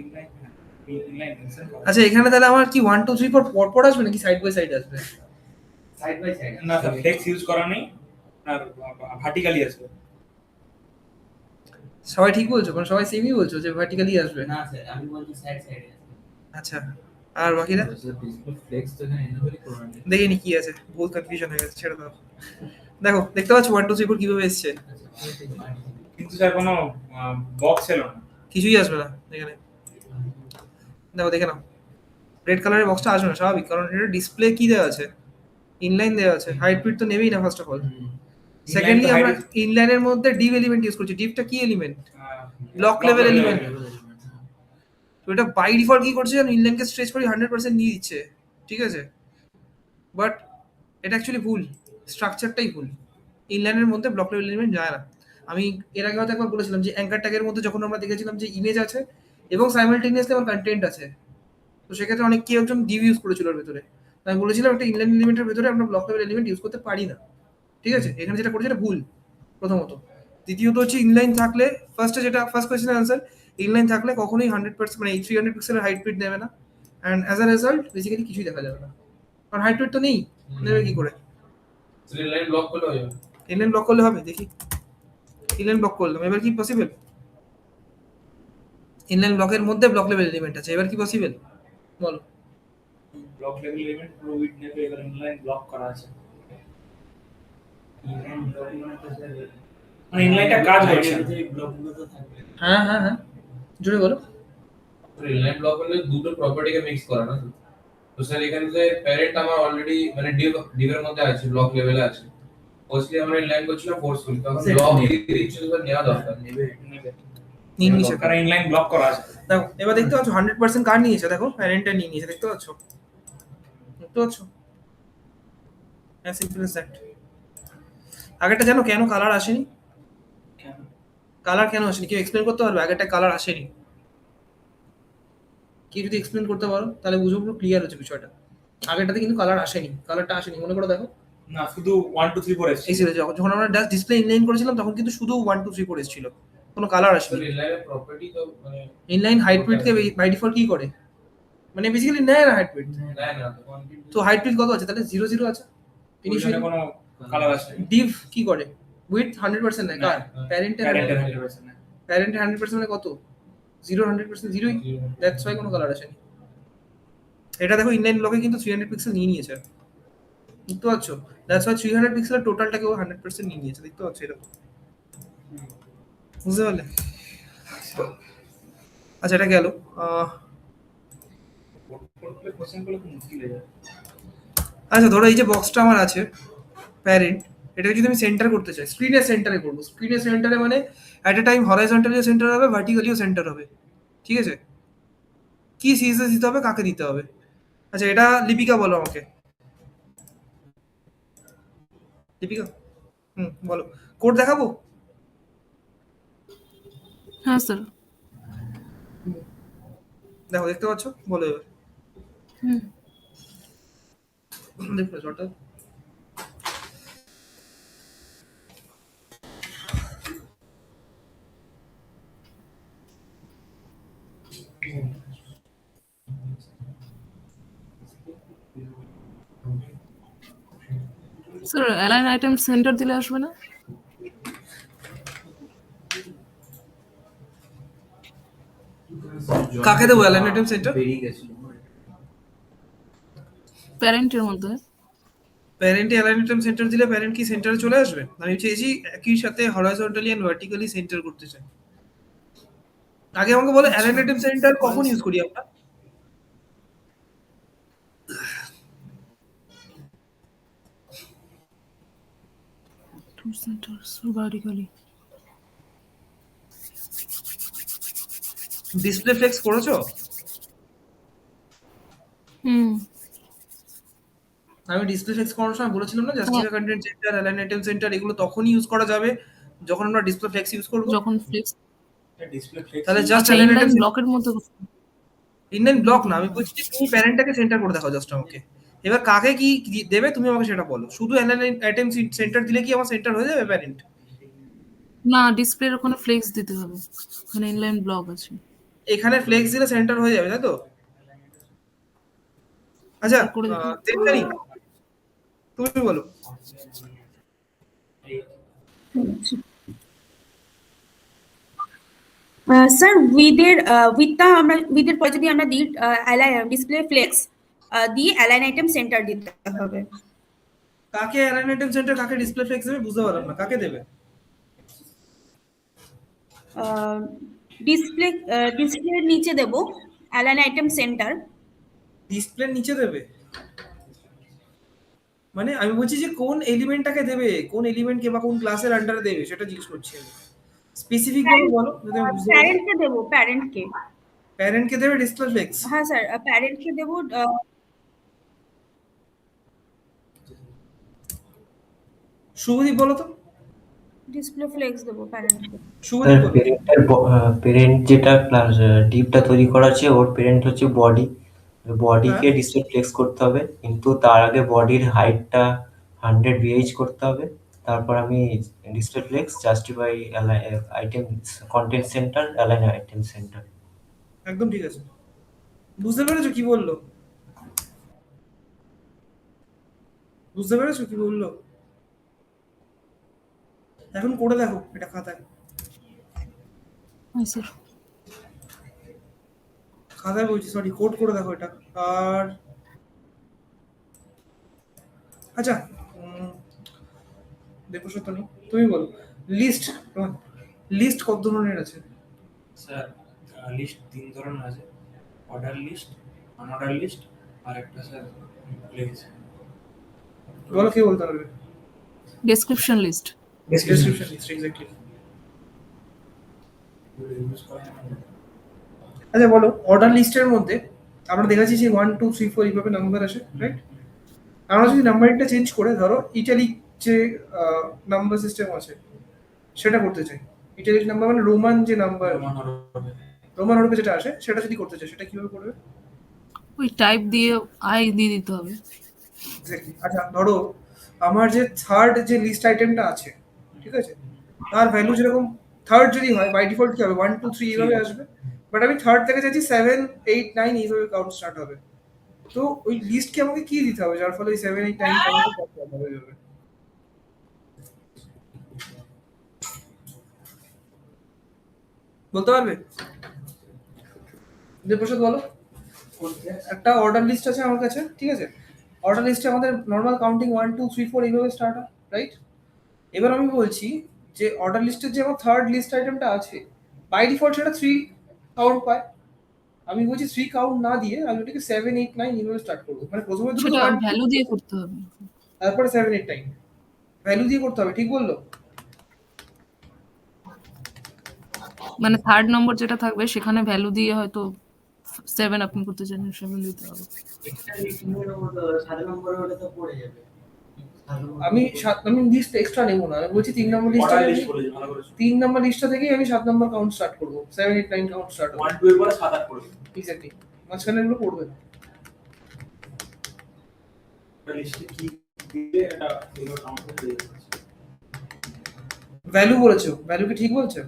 ইনলাইন, ইনলাইন আচ্ছা এখানে তাহলে আমার কি 1 2 3 4 পর পর আসবে নাকি সাইড বাই সাইড আসবে? Side by side. না স্যার ফ্লেক্স ইউজ করা নেই, আর ভার্টিক্যালি আসবে। সবাই ঠিক বলছো, মানে সবাই সেমই বলছো যে ভার্টিক্যালি আসবে? না স্যার আমি বলছি সাইড সাইডে আছে। আচ্ছা আর বাকিরা ফ্লেক্স তো এখানে এনেবলই করা নেই। দেখিনি কি আছে, বহুত কনফিউশন হয়ে গেছে, ছেড়ে দাও। দেখো দেখতে পাচ্ছ 1 2 3 4 কিভাবে এসছে, কিন্তু স্যার কোনো বক্স এলো না। কিছুই আসবে না এখানে। দেখো দেখে নাও, রেড কালারের বক্সটা আসবে না স্বাভাবিক, কারণ এটা ডিসপ্লে কি দেওয়া আছে, ইনলাইন দেওয়া আছে, হাইট উইডথ তো নেবেই না ফার্স্ট অফ অল। সেকেন্ডলি আমরা ইনলাইনের মধ্যে ডিভ এলিমেন্ট ইউজ করছি। ডিভটা কি এলিমেন্ট? Block level element. তো এটা বাই ডিফল্ট কি করছে জানো, ইনলাইনকে স্ট্রেচ করে 100% নিয়ে দিচ্ছে, ঠিক আছে, বাট এটা অ্যাকচুয়ালি ভুল, স্ট্রাকচারটাই ভুল। ইনলাইনের মধ্যে ব্লক লেভেল এলিমেন্ট যায় না। আমি এর আগে হয়তো একবার বলেছিলাম যে অ্যাঙ্কার ট্যাগের মধ্যে যখন আমরা দেখেছিলাম যে ইমেজ আছে এবং সাইমালটেনিয়াসলি আমার কন্টেন্ট আছে, তো সেক্ষেত্রে অনেক কেউ একজন ডিভ ইউজ করেছিল ওর ভেতরে। আমি বলেছিলাম একটা ইনলাইন এলিমেন্টের ভেতরে আমরা ব্লক লেভেল এলিমেন্ট ইউজ করতে পারি না, ঠিক আছে, এখানে যেটা করেছে এটা ভুল প্রথমত। দ্বিতীয়ত হচ্ছে ইনলাইন থাকলে ফার্স্ট কোয়েশ্চেনের আনসার, ইনলাইন থাকলে কখনোই 100% মানে 300 পিক্সেলের হাইট পিট নেবে না, and as a result basically কিছুই দেখা যাবে না, কারণ হাইট পিট তো নেই, নেবে কি করে? লাইন ব্লক করলে হয়ে যাবে। ইনলাইন ব্লক করলে হবে, দেখি ইনলাইন ব্লক করলাম, এবার কি পসিবল? ইনলাইন ব্লকের মধ্যে ব্লক লেভেল এলিমেন্ট আছে, এবার কি পসিবল বলো? ব্লক লেভেল এলিমেন্ট পুরো উইথ নেবে, এবার ইনলাইন ব্লক করা আছে, ইনলাইন ব্লক মানে তো স্যার মানে ইনলাইনটা কাজ করছে না। যে ব্লকগুলো তো থাকবে। হ্যাঁ হ্যাঁ হ্যাঁ, জোরে বলো। লাইন ব্লক হলে দুটো প্রপার্টিকে মিক্স করা না। তো স্যার এখানে যে প্যারেন্ট আমার অলরেডি মানে ডিভের মধ্যে আছে, ব্লক লেভেলে আছে, মোস্টলি আমরা ইনলাইন করছিলাম ফোর্সফুলি, তখন Set ব্লক নেবে। রিচুয়াল নেওয়া দরকার। নেবে। নিয়ে নিয়েছে, কারণ ইনলাইন ব্লক করা আছে। দেখো এবার দেখতে পাচ্ছ 100% কার নিয়েছে, দেখো প্যারেন্টটা নিয়ে নিয়েছে, দেখতে পাচ্ছ, দেখতে পাচ্ছ, অ্যাজ সিম্পল অ্যাজ দ্যাট। আগেরটা জানো কেন কালার আসেনি? কালার কেন আসেনি কেউ এক্সপ্লেন করতে পারবে? আগেরটা কালার আসেনি, কেউ যদি এক্সপ্লেন করতে পারো তাহলে বুঝবো, পুরো ক্লিয়ার হচ্ছে বিষয়টা। আগেরটাতে কিন্তু কালার আসেনি, কালারটা আসেনি, মনে করে দেখো। না, শুধু 1 2 3 4 এসেছে। এসেছিল যখন আমরা জাস্ট ডিসপ্লে ইনলাইন করেছিলাম তখন কিন্তু শুধু 1 2 3 4 এসেছিল, কোনো কালার স্যার আসেনি। ইনলাইনের প্রপার্টি তো মানে ইনলাইন হাইট উইডথকে বাই ডিফল্ট কি করে, মানে বেসিক্যালি নেয় না হাইট উইডথ, না না তো হাইট উইডথ কত আছে তাহলে 0 0 আছে ওইখানে ইনিশিয়ালি। কোনো কালার আসে না। ডিভ কি করে, উইডথ 100% নেয় কার? প্যারেন্টের। প্যারেন্টের 100% না। প্যারেন্টের 100% মানে কত? 0 100% জিরোই, দ্যাটস ওয়াই কোনো কালার আসেনি। এটা দেখো ইনলাইন ব্লকে কিন্তু 300 পিক্সেল নিয়ে নিয়েছে, দেখতে পাচ্ছ, দ্যাটস ওয়াই 300 পিক্সেলের টোটালটাকে ও 100% নিয়ে নিয়েছে, দেখতে পাচ্ছ এটা, বুঝতে পারলে? আচ্ছা এটা গেল। কোশ্চেন গুলো খুব মুশকিল হয়ে যায়। আচ্ছা ধরো এই যে বক্সটা আমার আছে প্যারেন্ট, এটাকে যদি আমি সেন্টার করতে চাই, স্ক্রিনের সেন্টারে করবো, স্ক্রিনের সেন্টারে মানে অ্যাট এ টাইম হরাইজন্টালিও সেন্টার হবে, ভার্টিক্যালিও সেন্টার হবে, ঠিক আছে? কি সিএসএস দিতে হবে, কাকে দিতে হবে? আচ্ছা এটা লিপিকা বলো আমাকে, লিপিকা বলো, কোড দেখাবো? হ্যাঁ স্যার। দেখো দেখতে পাচ্ছ, বলো এবার। হুম। দেখো শর্টটা স্যার অ্যালাইন আইটেম সেন্টার দিলে আসবে না? কাকে দেবো অ্যালাইন আইটেম সেন্টার? বেরিয়ে গেছিল। প্যারেন্টের মধ্যে। প্যারেন্টে অ্যালাইন আইটেম সেন্টার দিলে প্যারেন্ট কি সেন্টারে চলে আসবে? আমি চেয়েছি একই সাথে হরাইজন্টালি এন্ড ভার্টিক্যালি সেন্টার করতে চাই। আগে আমাকে বলো অ্যালাইন আইটেম সেন্টার কখন ইউজ করি আমরা? Two centers vertically. Display flakes করেছো? হুম। আমি ডিসপ্লে ফ্লেক্স করার সময় বলেছিলাম না justify content center, align item centre এগুলো তখনই ইউজ করা যাবে যখন আমরা ডিসপ্লে ফ্লেক্স ইউজ করব। যখন ফ্লেক্স ডিসপ্লে ফ্লেক্স তাহলে জাস্ট আচ্ছা অ্যালাইন ইনলাইন আইটেম ব্লকের মধ্যে ইনলাইন ব্লক না, আমি বলছি যে তুমি প্যারেন্টটাকে সেন্টার করে দেখাও জাস্ট আমাকে। এবার কাকে কি দেবে তুমি আমাকে সেটা বলো। শুধু অ্যালাইন আইটেম সেন্টার দিলে কি আমার সেন্টার হয়ে যাবে প্যারেন্ট? না, ডিসপ্লের ওখানে ফ্লেক্স দিতে হবে, ওখানে ইনলাইন ব্লক আছে। এখানে ফ্লেক্স দিলে সেন্টার হয়ে যাবে, তাই তো? আচ্ছা করে দেখুন। দেবযানী তুমি বলো। স্যার উইথটা আমরা উইথের পরে যদি আমরা দিই ডিসপ্লে ফ্লেক্স দিয়ে অ্যালাইন আইটেম সেন্টার দিতে হবে। কাকে অ্যালাইন আইটেম সেন্টার কাকে ডিসপ্লে ফ্লেক্স দেবে বুঝতে পারলাম না, কাকে দেবে? ডিসপ্লের নিচে দেব অ্যালাইন আইটেম সেন্টার। ডিসপ্লের নিচে দেবে মানে আমি বলছি যে কোন এলিমেন্টটাকে দেবে, কোন এলিমেন্টকে বা কোন ক্লাসের আন্ডারে দেবে সেটা জিজ্ঞেস করছি আমি। স্পেসিফিক ভাবে বলো যদি আমি বুঝতে পারি। প্যারেন্টকে দেব, প্যারেন্টকে। প্যারেন্টকে দেবে ডিসপ্লে ফ্লেক্স? হ্যাঁ স্যার, প্যারেন্টকে দেব। শুভদীপ বলো তো। ডিসপ্লে ফ্লেক্স দেব প্যারেন্টকে। শুভদীপ বলো। পেরেন্ট যেটা ক্লাস ডিপটা তৈরি করা আছে ওর পেরেন্ট হচ্ছে বডি, বডিকে ডিসপ্লে ফ্লেক্স করতে হবে, কিন্তু তার আগে বডির হাইটটা 100 VH করতে হবে, তারপর আমি display flex justify item content center align item center. একদম ঠিক আছে। বুঝতে পেরেছো কি বললো? বুঝতে পেরেছো কি বললো? এখন করে দেখো এটা খাতায়। হ্যাঁ স্যার। খাতায় বলছি, সরি, কোড করে দেখো এটা। আর আচ্ছা, দেখো সত্যি তুমি বলো, লিস্ট লিস্ট কত ধরনের আছে? স্যার লিস্ট 3 ধরনের আছে, অর্ডার লিস্ট, আনঅর্ডার লিস্ট, আর একটা স্যার ভুলে গেছি। বলো, কে বলতে পারবে? Description list. Description list, exactly. আচ্ছা বলো, অর্ডার লিস্টের মধ্যে আমরা দেখেছি যে 1 2 3 4 এইভাবে নাম্বার আসে, রাইট? আমরা যদি নাম্বারিংটা চেঞ্জ করে ধরো ইটালিক যে নাম্বার সিস্টেম আছে সেটা করতে চাই। ইটালিক নাম্বার মানে রোমান যে নাম্বার, রোমান হরফে যেটা আসে সেটা যদি করতে চাই, সেটা কিভাবে করবে? ওই টাইপ দিয়ে আই দিয়ে দিতে হবে। এক্স্যাক্টলি। আচ্ছা ধরো আমার যে থার্ড যে লিস্ট আইটেমটা আছে, ঠিক আছে, তার ভ্যালু যেরকম থার্ড যদি হয় বাই ডিফল্ট কি হবে 1 2 3 এইভাবে আসবে, বাট আমি থার্ড থেকে চাইছি 7 8 9 এইভাবে কাউন্ট স্টার্ট হবে। তো ওই লিস্টকে আমাকে কি দিতে হবে যার ফলে ওই 7 8 9 কাউন্ট হয়ে যাবে? বলতে পারবে? দেবপ্রসাদ বলো। একটা অর্ডার লিস্ট আছে আমার কাছে, ঠিক আছে, অর্ডার লিস্টে আমাদের নর্মাল কাউন্টিং 1 2 3 4 এইভাবে স্টার্ট হয়, রাইট? এবার আমি বলছি যে অর্ডার লিস্টের যে আমার থার্ড লিস্ট আইটেমটা আছে বাই ডিফল্ট সেটা 3 কাউন্ট পায়। আমি বলছি 3 কাউন্ট না দিয়ে আমি ওটাকে 7 8 9 এইভাবে স্টার্ট করবো। মানে প্রথমে দুটো সেটা 1 ভ্যালু দিয়ে করতে হবে। তারপরে 7 8 9 ভ্যালু দিয়ে করতে হবে, ঠিক বললো? মানে থার্ড নম্বর যেটা থাকবে সেখানে ভ্যালু দিয়ে হয়তো 7 আপনি করতে চান, 7 দিতে হবে। একটা লিস্টের মতো 7 নম্বরে ওটা তো পড়ে যাবে। আমি লিস্ট এক্সট্রা নেবো না, আমি বলছি 3 নম্বর লিস্টটা অর্ডার লিস্ট বলেছি, ভালো করেছো। 3 নম্বর লিস্টটা থেকেই আমি 7 নম্বর কাউন্ট স্টার্ট করবো, 7 8 9 কাউন্ট স্টার্ট হবে। 1 2 এর পরে 7 8 করবে। এক্স্যাক্টলি, মাঝখানে এগুলো পড়বে না। অর্ডার লিস্টে কি দিলে এটা এগুলো কাউন্ট করে দিয়ে দিচ্ছে। ভ্যালু বলেছো, ভ্যালু কি ঠিক বলছে?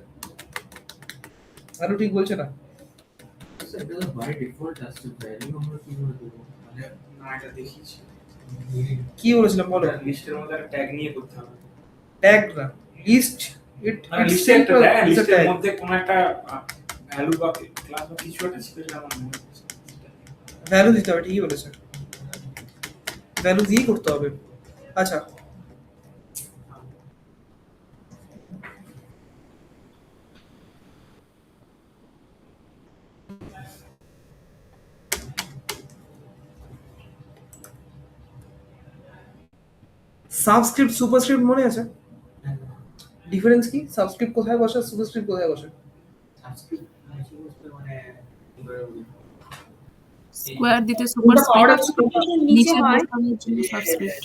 ভ্যালু ঠিক বলছে না? এটা তো বাই ডিফল্ট আসছে, ভ্যালু আমরা কিভাবে দেবো? মানে না এটা দেখিয়েছি। কি বলেছিলাম বলো? লিস্টের মধ্যে একটা ট্যাগ নিয়ে করতে হবে। ট্যাগ না, লিস্ট। ইট মানে লিস্টে একটা ট্যাগ, লিস্টের মধ্যে কোনো একটা ভ্যালু বা ক্লাস বা কিছু একটা ছিল যেটা আমার মনে হচ্ছে। ভ্যালু দিতে হবে, ঠিকই বলেছে, ভ্যালু দিয়ে করতে হবে। আচ্ছা সাবস্ক্রিপ্ট সুপারস্ক্রিপ্ট মনে আছে? ডিফারেন্স কি? সাবস্ক্রিপ্ট কোথায় বসে, সুপারস্ক্রিপ্ট কোথায় বসে? সাবস্ক্রিপ্ট মানে কি করে বলি? স্কোয়ার দিতে কোনটা পাওয়ার সুপারস্ক্রিপ্ট, আছে? নিচে নিচে হয়। বসানোর জন্য সাবস্ক্রিপ্ট।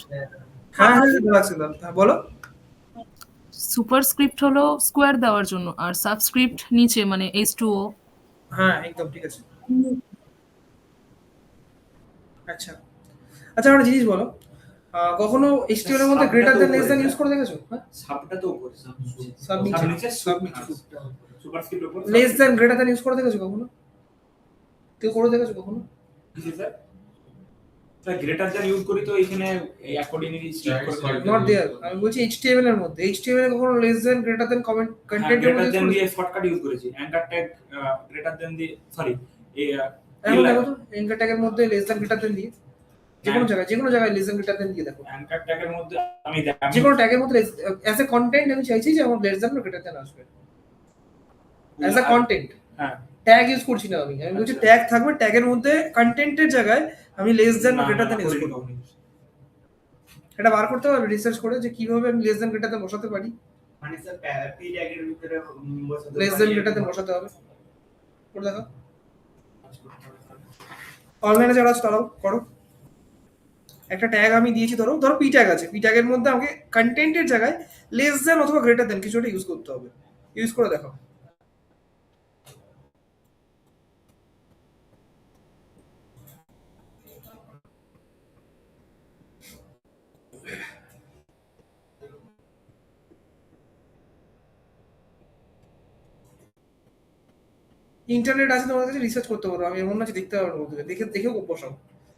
হ্যাঁ হ্যাঁ বলা ছিল, হ্যাঁ বলো। সুপারস্ক্রিপ্ট হলো স্কোয়ার দেওয়ার জন্য, আর সাবস্ক্রিপ্ট নিচে মানে H2O। হ্যাঁ একদম ঠিক আছে। আচ্ছা আচ্ছা, একটা জিনিস বলো, কখনো HTML এর মধ্যে greater than less than use করে দেখেছো? হ্যাঁ, সাবটা তো উপরে, সাব নিচে, নিচে, সাব নিচে, সুপারস্ক্রিপ্ট উপরে। Less than greater than use করে দেখেছো কখনো? কেউ করে দেখেছো কখনো? জি sir. Sir greater than use করি তো এখানে এই অ্যাকর্ডিংলি স্ট্রিক করে নট দেয়ার, আমি বলছি HTML এর মধ্যে। HTML এ কখনো less than greater than comment content এর গ্রেটার মধ্যে দ্যান use দিয়ে করেছো? শর্টকাট ইউজ করেছি। অ্যাঙ্কার ট্যাগ গ্রেটার দ্যান দিয়ে, সরি এই এখন দেখো তো অ্যাঙ্কার ট্যাগের মধ্যে লেস দ্যান গ্রেটার দ্যান দিয়ে যে কোনো জায়গায় লেস দ্যান গ্রেটার দ্যান দিয়ে দেখো। অ্যাঙ্কার ট্যাগের মধ্যে আমি যে কোনো ট্যাগের মধ্যে অ্যাজ এ কন্টেন্ট আমি চাইছি যে আমার লেস দ্যান বা গ্রেটার দ্যান আসবে অ্যাজ এ কন্টেন্ট। হ্যাঁ ট্যাগ ইউজ করছি না আমি বলছি আচ্ছা। ট্যাগ থাকবে, ট্যাগের মধ্যে কন্টেন্টের জায়গায় আমি লেস দ্যান বা গ্রেটার দ্যান ইউজ করব। এটা বার করতে পারবে রিসার্চ করে যে কিভাবে আমি লেস দ্যান গ্রেটার দ্যান বসাতে পারি? মানে স্যার পি ট্যাগের ভিতরে বসাতে লেস দ্যান গ্রেটার দ্যান বসাতে হবে, করে দেখো। অনলাইনে যারা আছে তারাও করো। একটা ট্যাগ আমি দিয়েছি, ধরো পি ট্যাগ আছে, পি ট্যাগের মধ্যে আমাকে কন্টেন্টের জায়গায় লেস দ্যান অথবা গ্রেটার দ্যান কিছু একটা ইউজ করতে হবে। ইউজ করে দেখো। ইন্টারনেট আছে তোমার কাছে, রিসার্চ করতে পারো, আমি এমন না যে দেখতে পারবো, দেখে দেখেও বসাও,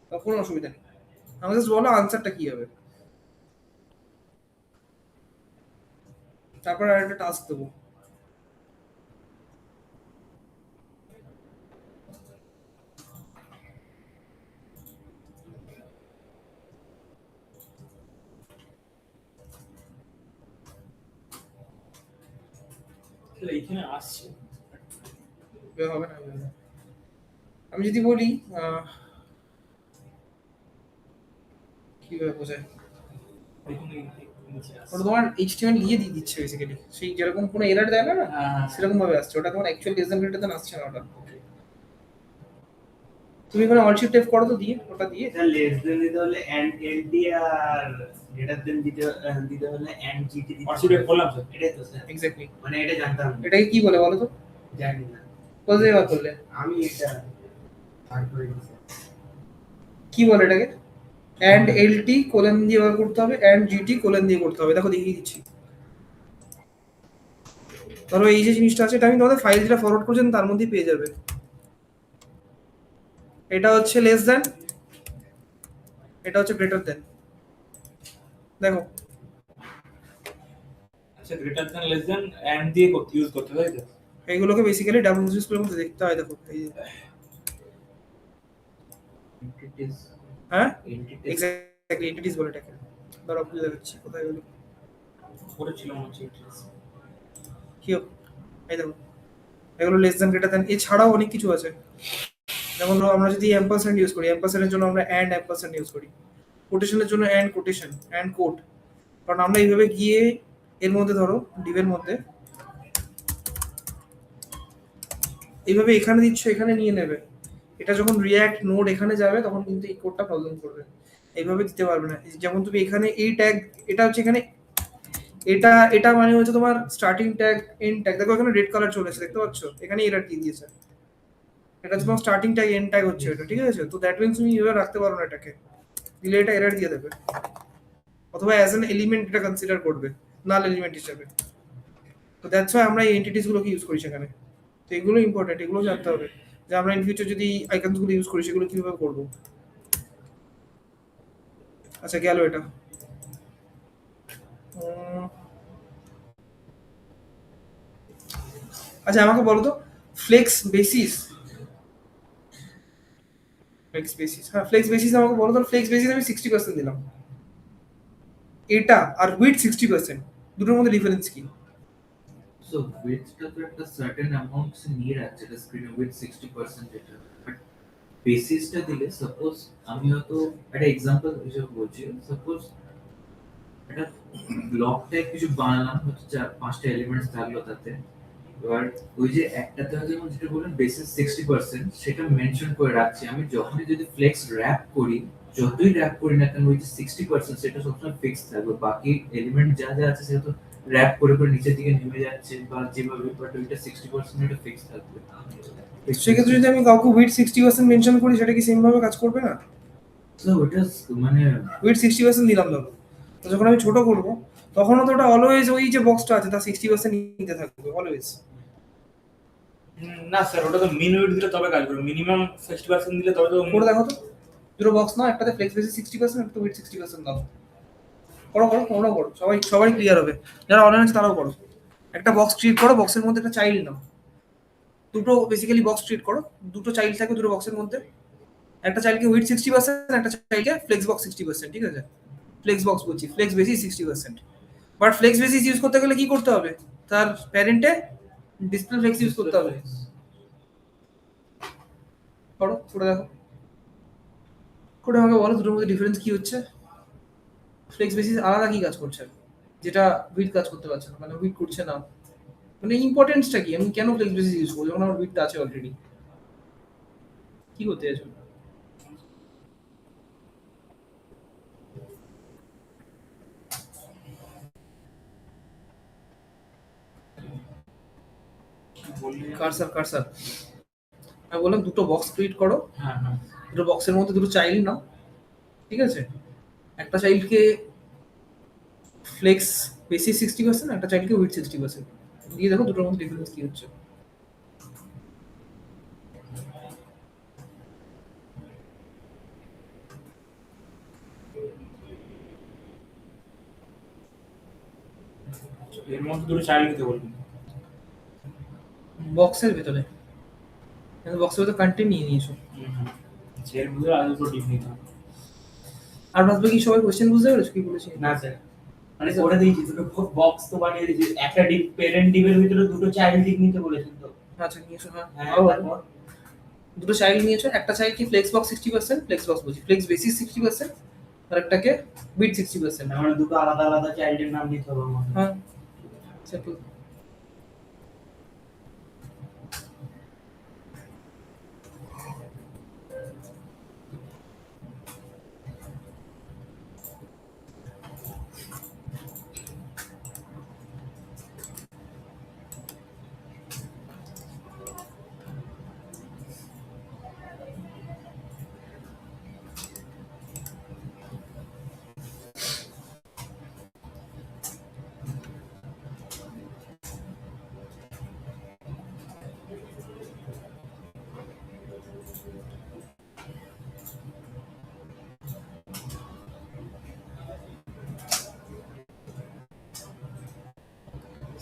তার কোনো অসুবিধা নেই। আমাকে জাস্ট বলো আনসারটা কি হবে, তারপর আর একটা টাস্ক দেবো। তাহলে এইখানে আসছে হবে না, হবে না। আমি যদি বলি কিভাবে বোঝায়, এইখানে নিচে আসছে। ওটা তোমার HTML দিয়ে দিচ্ছে বেসিক্যালি, সেই যেরকম কোনো এরর দেয় না হ্যাঁ, সেরকম ভাবে আসছে, ওটা তোমার actual less than greater than আসছে না ওটা। তুমি এখানে অল শিফট F করো তো, দিয়ে ওটা দিয়ে এটা লেস দেন দিতে হলে এন্ড এলডি আর গ্রেটার দেন দিতে হলে এন্ড জিটি দিতে অর্চিডে বললাম স্যার। এটাই তো স্যার, এক্স্যাক্টলি। মানে এটা জানতাম না, এটাকে কি বলে বলো তো, জানি না, কোথায় বার করলে আমি এটা আর করে দিছি। কি বলে এটাকে, and LT কোলন দিয়ে বার করতে হবে, and GT কোলন দিয়ে করতে হবে। দেখো দেখিয়ে দিচ্ছি, ধরো এই যে জিনিসটা আছে, এটা আমি তোমাদের ফাইল যেটা ফরওয়ার্ড করছেন তার মধ্যেই পেয়ে যাবে। এটা হচ্ছে লেস দ্যান, এটা হচ্ছে গ্রেটার দ্যান, দেখো আচ্ছা, greater than less than and দিয়ে করতে ইউজ করতে হয়, তাই তো? এইগুলোকে বেসিক্যালি ডাব্লিউসি স্কুলের মধ্যে দেখতে হয়। দেখো এই যে, এন্টিটিস হ্যাঁ এন্টিটিস এক্স্যাক্টলি এন্টিটিস বলে এটাকে। ধরো বুঝতে পারছি কোথায় গেল, করেছিল মনে হচ্ছে এটা। কি হোক, এই দেখো এগুলো লেস দ্যান গ্রেটার দ্যান, এছাড়াও অনেক কিছু আছে। যেমন ধরো আমরা যদি অ্যাম্পারস্যান্ড ইউজ করি, অ্যাম্পারস্যান্ডের জন্য আমরা অ্যান্ড অ্যাম্পারস্যান্ড ইউজ করি, কোটেশনের জন্য অ্যান্ড কোটেশন, অ্যান্ড কোট। কারণ আমরা এইভাবে গিয়ে এর মধ্যে ধরো ডিভের মধ্যে এইভাবে এখানে দিচ্ছ, এখানে নিয়ে নেবে, এটা যখন রিঅ্যাক্ট নোড এখানে যাবে তখন কিন্তু এই কোডটা প্রবলেম করবে, এইভাবে দিতে পারবে না। যেমন তুমি এখানে এই ট্যাগ, এটা হচ্ছে এখানে, এটা এটা মানে হচ্ছে তোমার স্টার্টিং ট্যাগ এন্ড ট্যাগ, দেখো এখানে রেড কালার চলে এসেছে, দেখতে পাচ্ছ এখানে এরর দিয়ে দিয়েছে, এটা তোমার স্টার্টিং ট্যাগ এন্ড ট্যাগ হচ্ছে এটা, ঠিক আছে? তো দ্যাট মিন্স তুমি এভাবে রাখতে পারো না এটাকে, দিলে এটা এরর দিয়ে দেবে, অথবা অ্যাজ অ্যান এলিমেন্ট এটা কনসিডার করবে, নাল এলিমেন্ট হিসেবে। তো দ্যাটস ওয়াই আমরা এই এন্টিটিস গুলোকে ইউজ করি সেখানে। তো এগুলো ইম্পর্টেন্ট, এগুলো জানতে হবে যে আমরা ইন ফিউচার যদি আইকনস গুলো ইউজ করি সেগুলো কিভাবে করব। আচ্ছা গেল এটা। আচ্ছা আমাকে বলো তো, ফ্লেক্স বেসিস, ফ্লেক্স বেসিস, হ্যাঁ ফ্লেক্স বেসিস আমাকে বলো তো, ফ্লেক্স বেসিস আমি 60% দিলাম, এটা আর উইথ 60%, দুটোর মধ্যে ডিফারেন্স কি? সো উইথটা তো একটা সার্টেন অ্যামাউন্ট সে নিয়ে রাখছে এটা স্ক্রিনে উইথ 60% এটা, বাট বেসিসটা দিলে সাপোজ আমি হয়তো একটা এক্সাম্পল হিসেবে বলছি, সাপোজ একটা ব্লক টাইপ কিছু বানালাম, হচ্ছে 4-5টা এলিমেন্টস থাকলো তাতে, এবার ওই যে একটাতে যেমন যেটা বললেন বেসিস 60% সেটা মেনশন করে রাখছি আমি, যখনই যদি ফ্লেক্স র‍্যাপ করি, যতই র‍্যাপ করি না কেন ওই যে 60% সেটা সবসময় ফিক্স থাকবে, বাকি এলিমেন্ট যা যা আছে সেটা তো র‍্যাপ করে করে নিচের দিকে নেমে যাচ্ছে বা যেভাবে, বাট ওইটা 60% এটা ফিক্স থাকবে। সেক্ষেত্রে যদি আমি কাউকে উইথ 60% মেনশন করি সেটা কি সেম ভাবে কাজ করবে না? তো ওটা মানে উইথ 60% দিলাম ধরো, তো যখন আমি ছোট করব তখনও তো ওটা অলওয়েজ ওই যে বক্সটা আছে তার 60% নিতে থাকবে অলওয়েজ। না স্যার, ওটা তো মিন উইডথ দিলে তবে কাজ করবে, মিনিমাম 60% দিলে তবে তো করে দেখো তো, দুটো বক্স না, একটাতে ফ্লেক্স বেসিস 60%, একটা উইথ 60% দাও, করো করো তোমরাও করো, সবাই ক্লিয়ার হবে, যারা অনলাইন আছে তারাও করো। একটা বক্স ক্রিয়েট করো, বক্সের মধ্যে একটা চাইল্ড নাও, দুটো বেসিক্যালি বক্স ক্রিয়েট করো, দুটো চাইল্ড থাকবে দুটো বক্সের মধ্যে, একটা চাইল্ডকে উইথ 60%, একটা চাইল্ডকে ফ্লেক্স বক্স 60%, ঠিক আছে? ফ্লেক্স বক্স বলছি, flex basis 60%। But flex basis use করতে গেলে কি করতে হবে, তার প্যারেন্টে ডিসপ্লে ফ্লেক্স ইউজ করতে হবে। করো, করে দেখো, করে আমাকে বলো দুটোর মধ্যে ডিফারেন্স কি হচ্ছে, ফ্লেক্স বেসিস আলাদা কি কাজ করছে যেটা উইথ কাজ করতে পারছে না, মানে উইথ করছে না, মানে ইম্পর্টেন্সটা কি, আমি কেন ফ্লেক্স বেসিস ইউজ করবো যখন আমার উইথটা আছে অলরেডি, কি করতে চাইছো? কারসার আমি বললাম দুটো বক্স ক্রিয়েট করো, হ্যাঁ হ্যাঁ দুটো বক্সের মধ্যে দুটো চাইল্ড নাও, ঠিক আছে? একটা চাইল্ডকে ফ্লেক্স বেসিস 60%, একটা চাইল্ডকে উইথ 60% দিয়ে দেখো দুটোর মধ্যে ডিফারেন্স কি হচ্ছে। এর মধ্যে দুটো চাইল্ড নিতে বলবেন। বক্সের ভেতরে, কিন্তু বক্সের ভেতরে কন্টেন্ট নিয়ে নিয়েছো। এর ভিতরে আর দুটো ডিপ নিতে হবে। আর বাদবে কি সবাই কোশ্চেন বুঝতে পেরেছো কি বলেছি? না স্যার, মানে করে দিয়েছি দুটো বক্স তো বানিয়ে দিয়েছি, একটা ডিপ প্যারেন্ট ডিপের ভিতরে দুটো চাইল্ড ডিপ নিতে বলেছেন তো। আচ্ছা নিয়েছো, হ্যাঁ। হ্যাঁ, আরো ভালো। তারপর দুটো চাইল্ড নিয়েছো, একটা চাইল্ড কি ফ্লেক্স বক্স 60%, ফ্লেক্স বক্স বলছি ফ্লেক্স বেসিস 60%, আর একটাকে বিট 60%। মানে দুটো আলাদা আলাদা চাইল্ডের নাম নিতে হবে আমার। হ্যাঁ সিম্পল।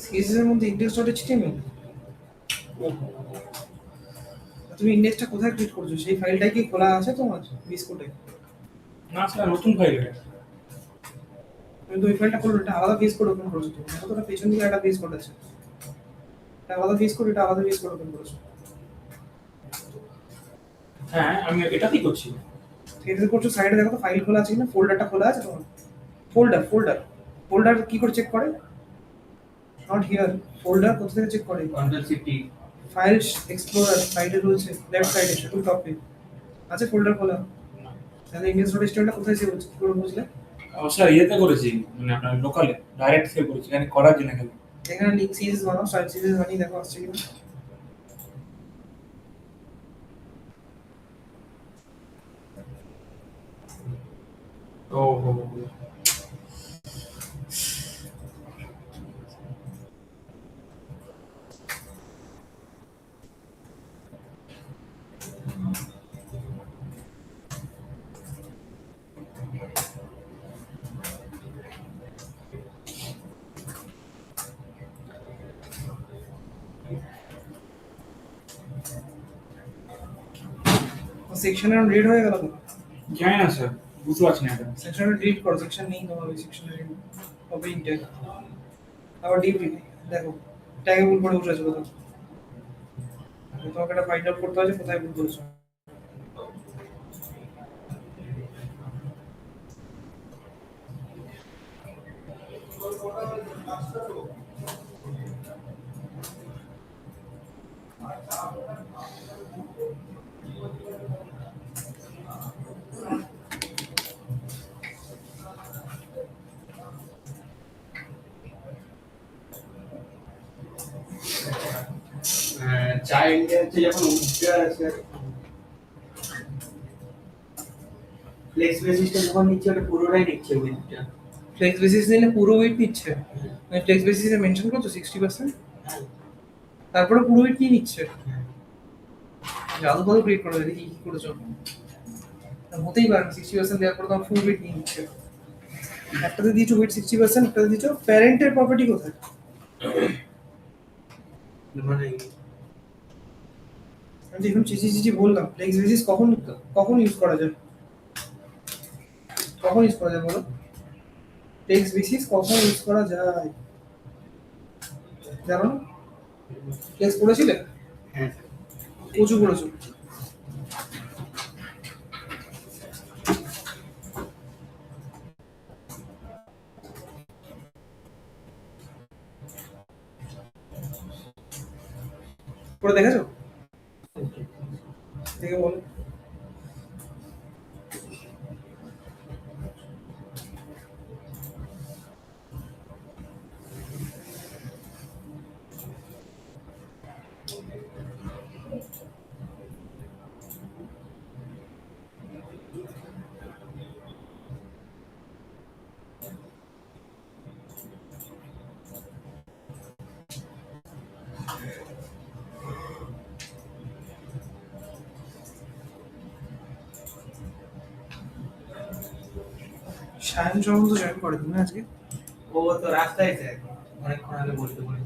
সিএসএস এর মধ্যে ইন্ডেক্স ডট এইচটিএমএল, তুমি ইন্ডেক্সটা কোথায় ক্রিয়েট করছো? সেই ফাইলটাই কি খোলা আছে তোমার বিস্কুটে? না স্যার, নতুন ফাইল এটা। তুমি তো ওই ফাইলটা করলো, এটা আলাদা পেজ কোড ওপেন করেছো তুমি, দেখো তো পেছন দিকে একটা পেজ কোড আছে, এটা আলাদা পেজ কোড, এটা আলাদা পেজ কোড ওপেন করেছো। হ্যাঁ, আমি এটাতেই করছি। সিএসএস করছো, সাইডে দেখো তো ফাইল খোলা আছে কিনা, ফোল্ডারটা খোলা আছে তোমার? ফোল্ডার ফোল্ডার ফোল্ডার কি করে চেক করে? নট হিয়ার, ফোল্ডার কোথা থেকে চেক করে? কন্ট্রোল শিফট টি। ফাইল এক্সপ্লোরার সাইডে রয়েছে, লেফট সাইডে সেটু টপে আছে ফোল্ডার খোলা। তাহলে ইন্ডেক্স ডট এইচটিএমএল টা কোথায় সেভ হচ্ছে কি করে বুঝলে? ও স্যার, ইয়েতে করেছি, মানে আপনার লোকালে ডাইরেক্ট সেভ করেছি, এখানে করার জন্য খালি। এখানে লিঙ্ক সিরিজ বানাও, সাইড সিরিজ বানিয়ে দেখো আসছে কিনা। ও হো হো। সেকশনের রিড হয়ে গেল তো? জানি না স্যার, বুঝতে পারছি না এটা। সেকশনের রিড করো, সেকশন নেই তোমার ওই সেকশনের রিড হবে ইনটেক। আবার ডিপ রিড দেখো, ট্যাগে ভুল করে বসে আছে কোথাও, তোমাকে এটা ফাইন্ড আউট করতে হবে যে কোথায় ভুল করেছো। চাইল্ড হচ্ছে যখন উঠতে আছে, ফ্লেক্স বেসিসটা যখন নিচ্ছে ওটা পুরোটাই নিচ্ছে উইথটা। ফ্লেক্স বেসিস নিলে পুরো ওয়েট নিচ্ছে, মানে ফ্লেক্স বেসিসে মেনশন করছো 60%, তারপরে পুরো ওয়েট কি নিচ্ছে? জাদু কত ক্রিয়েট করে দেখি কি করেছো। হতেই পারে 60% দেওয়ার পরে তোমার ফুল ওয়েট নিয়ে নিচ্ছে। একটাতে দিয়েছো ওয়েট 60%, একটাতে দিয়েছো প্যারেন্টের প্রপার্টি কোথায়? মানে আমি যেরকম চিচি বললাম, ফ্লেক্স বেসিস কখন কখন ইউজ করা যায়, কখন ইউজ করা যায় বলো? ফ্লেক্স বেসিস কখন ইউজ করা যায় জানো না? ফ্লেক্স পড়েছিলে? হ্যাঁ প্রচুর পড়েছো। পড়ে দেখেছো? দেখে বলো। সায়ন সম্বন্ধ জয়েন করে তুমি আজকে? ও তো রাস্তায় স্যার। অনেকক্ষণ আগে বলতে পারি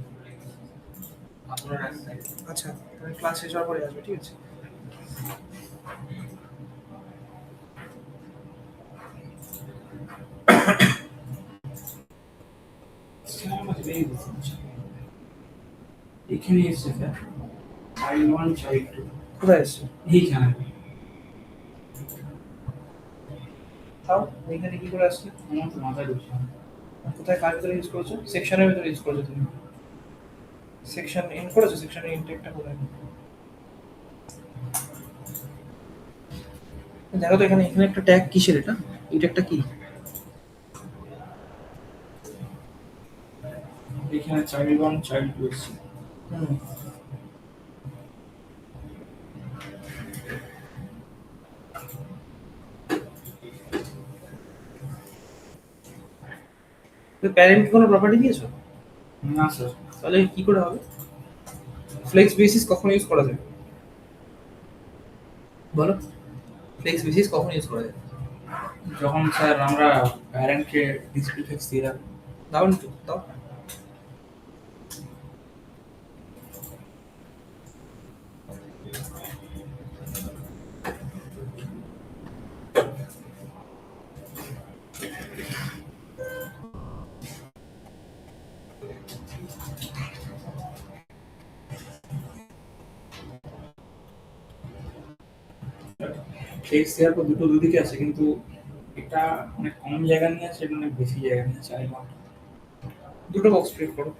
আপনার রাস্তায় আচ্ছা, ক্লাস শেষ হওয়ার পরে আসবে, ঠিক আছে? এখানে এসছে স্যার চাইল্ড 1 চাইল্ড 2 কোথায় এসছে? এইখানে তাও এখানে কি করে আসছে? আমার তো মাথায় ঢুকছে না। কোথায় কার ভিতরে ইউজ করেছো? সেকশনের ভিতরে ইউজ করেছো তুমি? সেকশন ইন করেছো? সেকশনের ইনটেকটা কোথায়? দেখো তো এখানে একটা ট্যাগ কিসের এটা? এটা একটা কি? এখানে চাইল্ড 1 চাইল্ড 2 এসছে। হুম। তুমি প্যারেন্ট কোনো প্রপার্টি দিয়েছো? না স্যার, তাহলে কি করে হবে? ফ্লেক্স বেসিস কখন ইউজ করা যায়? বলো, ফ্লেক্স বেসিস কখন ইউজ করা যায়? যখন স্যার আমরা প্যারেন্টকে ডিসপ্লে ফ্লেক্স দিয়ে রাখবো। দাও না তো, দাও। ফ্লেক্স দেওয়ার পর দুটো দুদিকে আছে, কিন্তু এটা অনেক কম জায়গা নিয়ে আছে, এটা অনেক বেশি জায়গা নিয়ে আছে। চাইল্ড 1 দুটো বক্স ক্রিয়েট করো,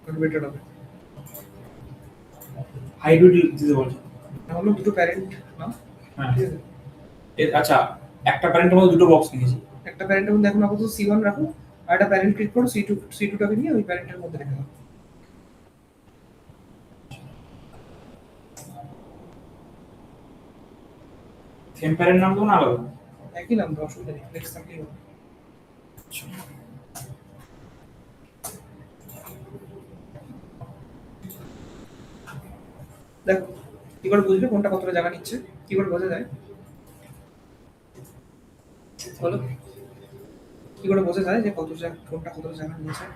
তাহলে বেটার হবে। হাইড দিতে বলছে। তাহলে দুটো প্যারেন্ট না? হ্যাঁ ঠিক আছে। আচ্ছা, একটা প্যারেন্টের মধ্যে দুটো বক্স নিয়েছি। একটা প্যারেন্টের মধ্যে এখন আপাতত C1 রাখো, আর একটা প্যারেন্ট ক্রিয়েট করো, C2 টাকে নিয়ে ওই প্যারেন্টের মধ্যে রেখে দাও। সেম প্যারেন্ট নাম দেবো না আলাদা? একই নাম দাও, অসুবিধা নেই, ফ্লেক্স থাকলেই হবে। দেখো কি করে বুঝবে কোনটা কতটা জায়গা নিচ্ছে? কি করে বোঝা যায়? বলো, কি করে বোঝা যায় যে কোনটা কতটা জায়গা নিয়েছে?